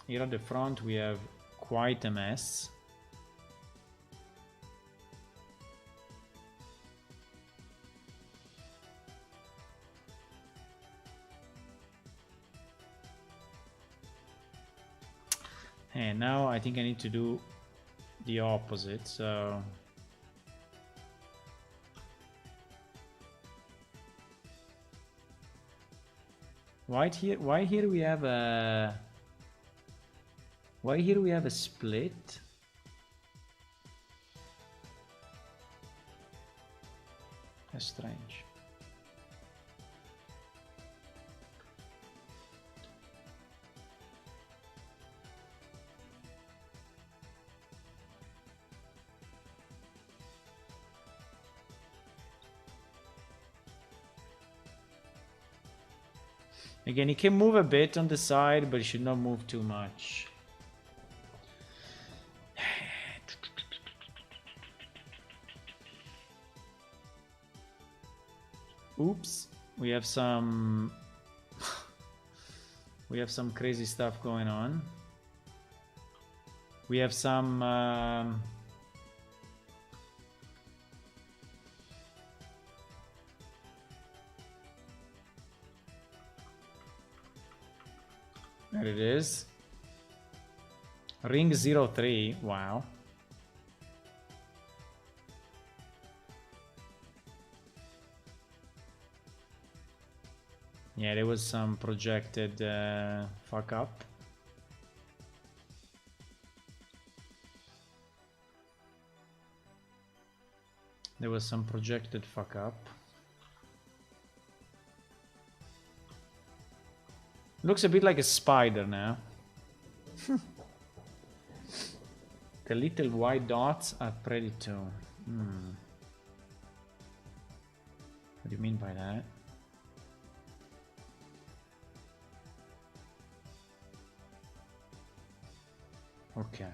Here at the front we have quite a mess. And now I think I need to do the opposite, so why here we have a split? That's strange. Again, it can move a bit on the side, but it should not move too much. Oops, we have some crazy stuff going on. We have some there it is. Ring 03. Wow. Yeah, there was some projected fuck up. There was some projected fuck up. Looks a bit like a spider now. The little white dots are pretty too. What do you mean by that? Okay.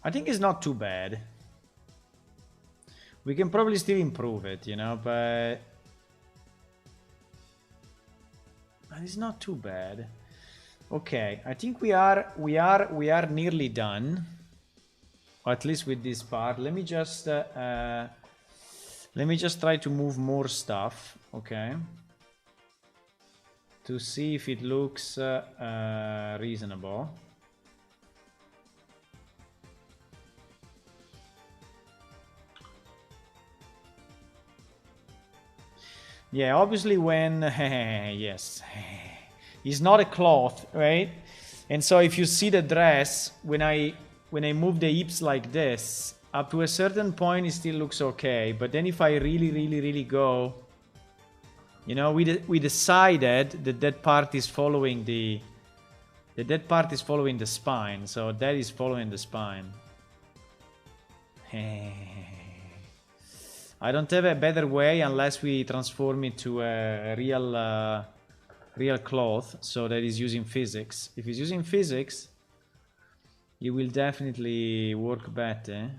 I think it's not too bad. We can probably still improve it, you know, but it's not too bad. Okay, I think we are nearly done, or at least with this part. Let me just try to move more stuff, okay, to see if it looks reasonable. Yeah, obviously when yes, it's not a cloth, right? And so if you see the dress, when I move the hips like this, up to a certain point it still looks okay. But then if I really go, you know, we decided that that part is following the spine, so that is following the spine. I don't have a better way unless we transform it to a real cloth, so that is using physics. If it's using physics, it will definitely work better.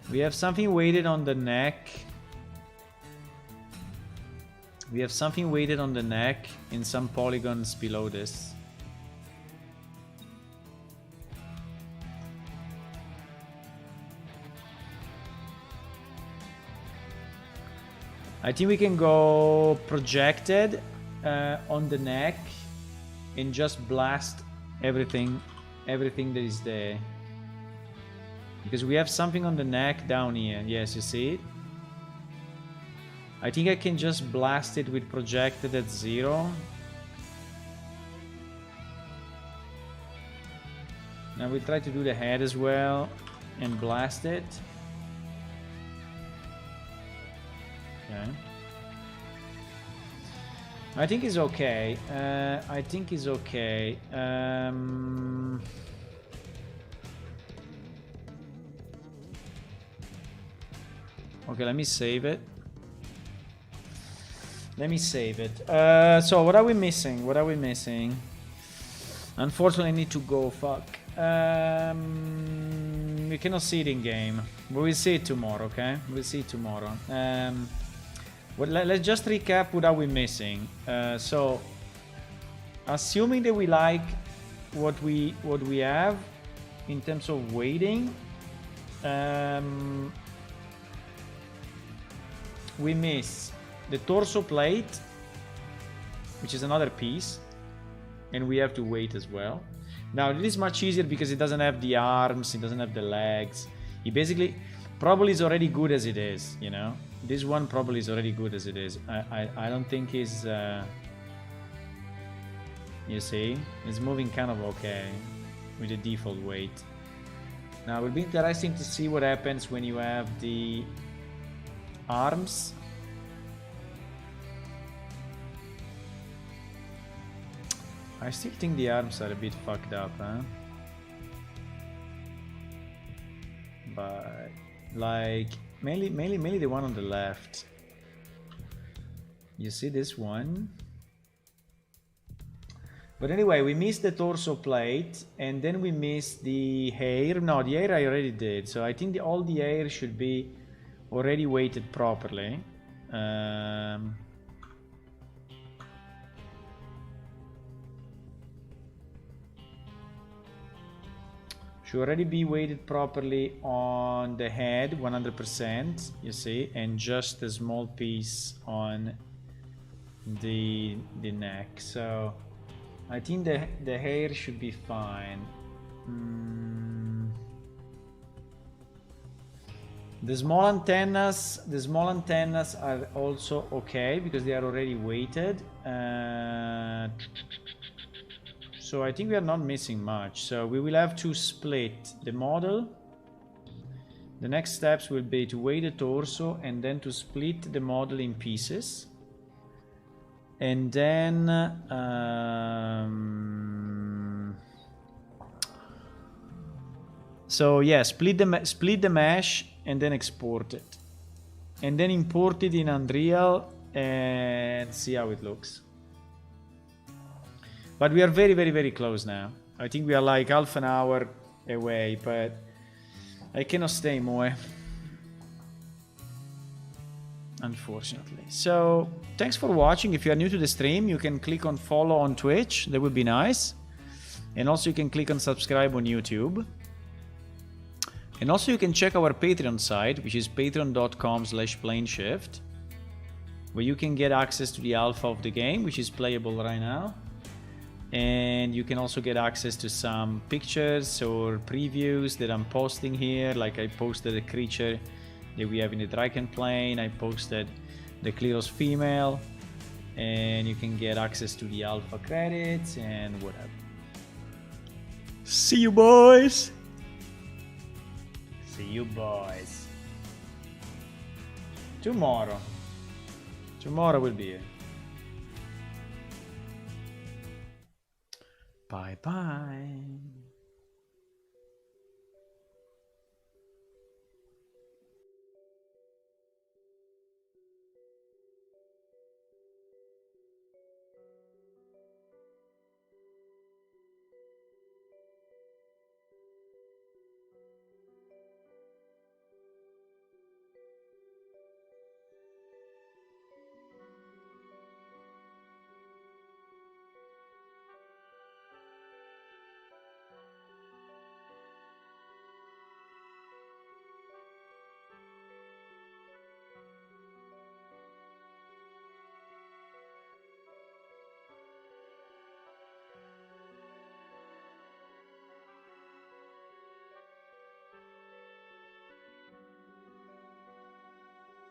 We have something weighted on the neck. We have something weighted on the neck in some polygons below this. I think we can go projected on the neck and just blast everything that is there. Because we have something on the neck down here. Yes, you see it? I think I can just blast it with projected at 0. Now we'll try to do the head as well and blast it. Okay. I think it's okay. I think it's okay. Okay, let me save it. So what are we missing? Unfortunately, I need to go. Fuck. We cannot see it in game. We will see it tomorrow, okay? We'll see it tomorrow. Let's just recap what are we missing. So, assuming that we like what we have in terms of weighting, we miss the torso plate, which is another piece, and we have to weight as well. Now it is much easier because it doesn't have the arms, it doesn't have the legs. It basically probably is already good as it is, you know. This one probably is already good as it is. I don't think it's you see, it's moving kind of okay with the default weight. Now it will be interesting to see what happens when you have the arms. I still think the arms are a bit fucked up, huh? But like mainly the one on the left. You see this one? But anyway, we missed the torso plate and then we missed the hair. No, the hair I already did. So I think all the hair should be already weighted properly. Should already be weighted properly on the head, 100%, you see, and just a small piece on the neck. So I think the hair should be fine. The small antennas are also okay because they are already weighted. So I think we are not missing much. So we will have to split the model. The next steps will be to weigh the torso and then to split the model in pieces. And then so yeah, split the mesh and then export it. And then import it in Unreal and see how it looks. But we are very, very, very close now. I think we are like half an hour away, but I cannot stay more, unfortunately. So thanks for watching. If you are new to the stream, you can click on follow on Twitch. That would be nice. And also you can click on subscribe on YouTube. And also you can check our Patreon site, which is patreon.com/planeshift, where you can get access to the alpha of the game, which is playable right now. And you can also get access to some pictures or previews that I'm posting here. Like I posted a creature that we have in the Draken plane. I posted the Kleros female. And you can get access to the alpha credits and whatever. See you, boys! See you, boys. Tomorrow. Tomorrow will be here. Bye bye.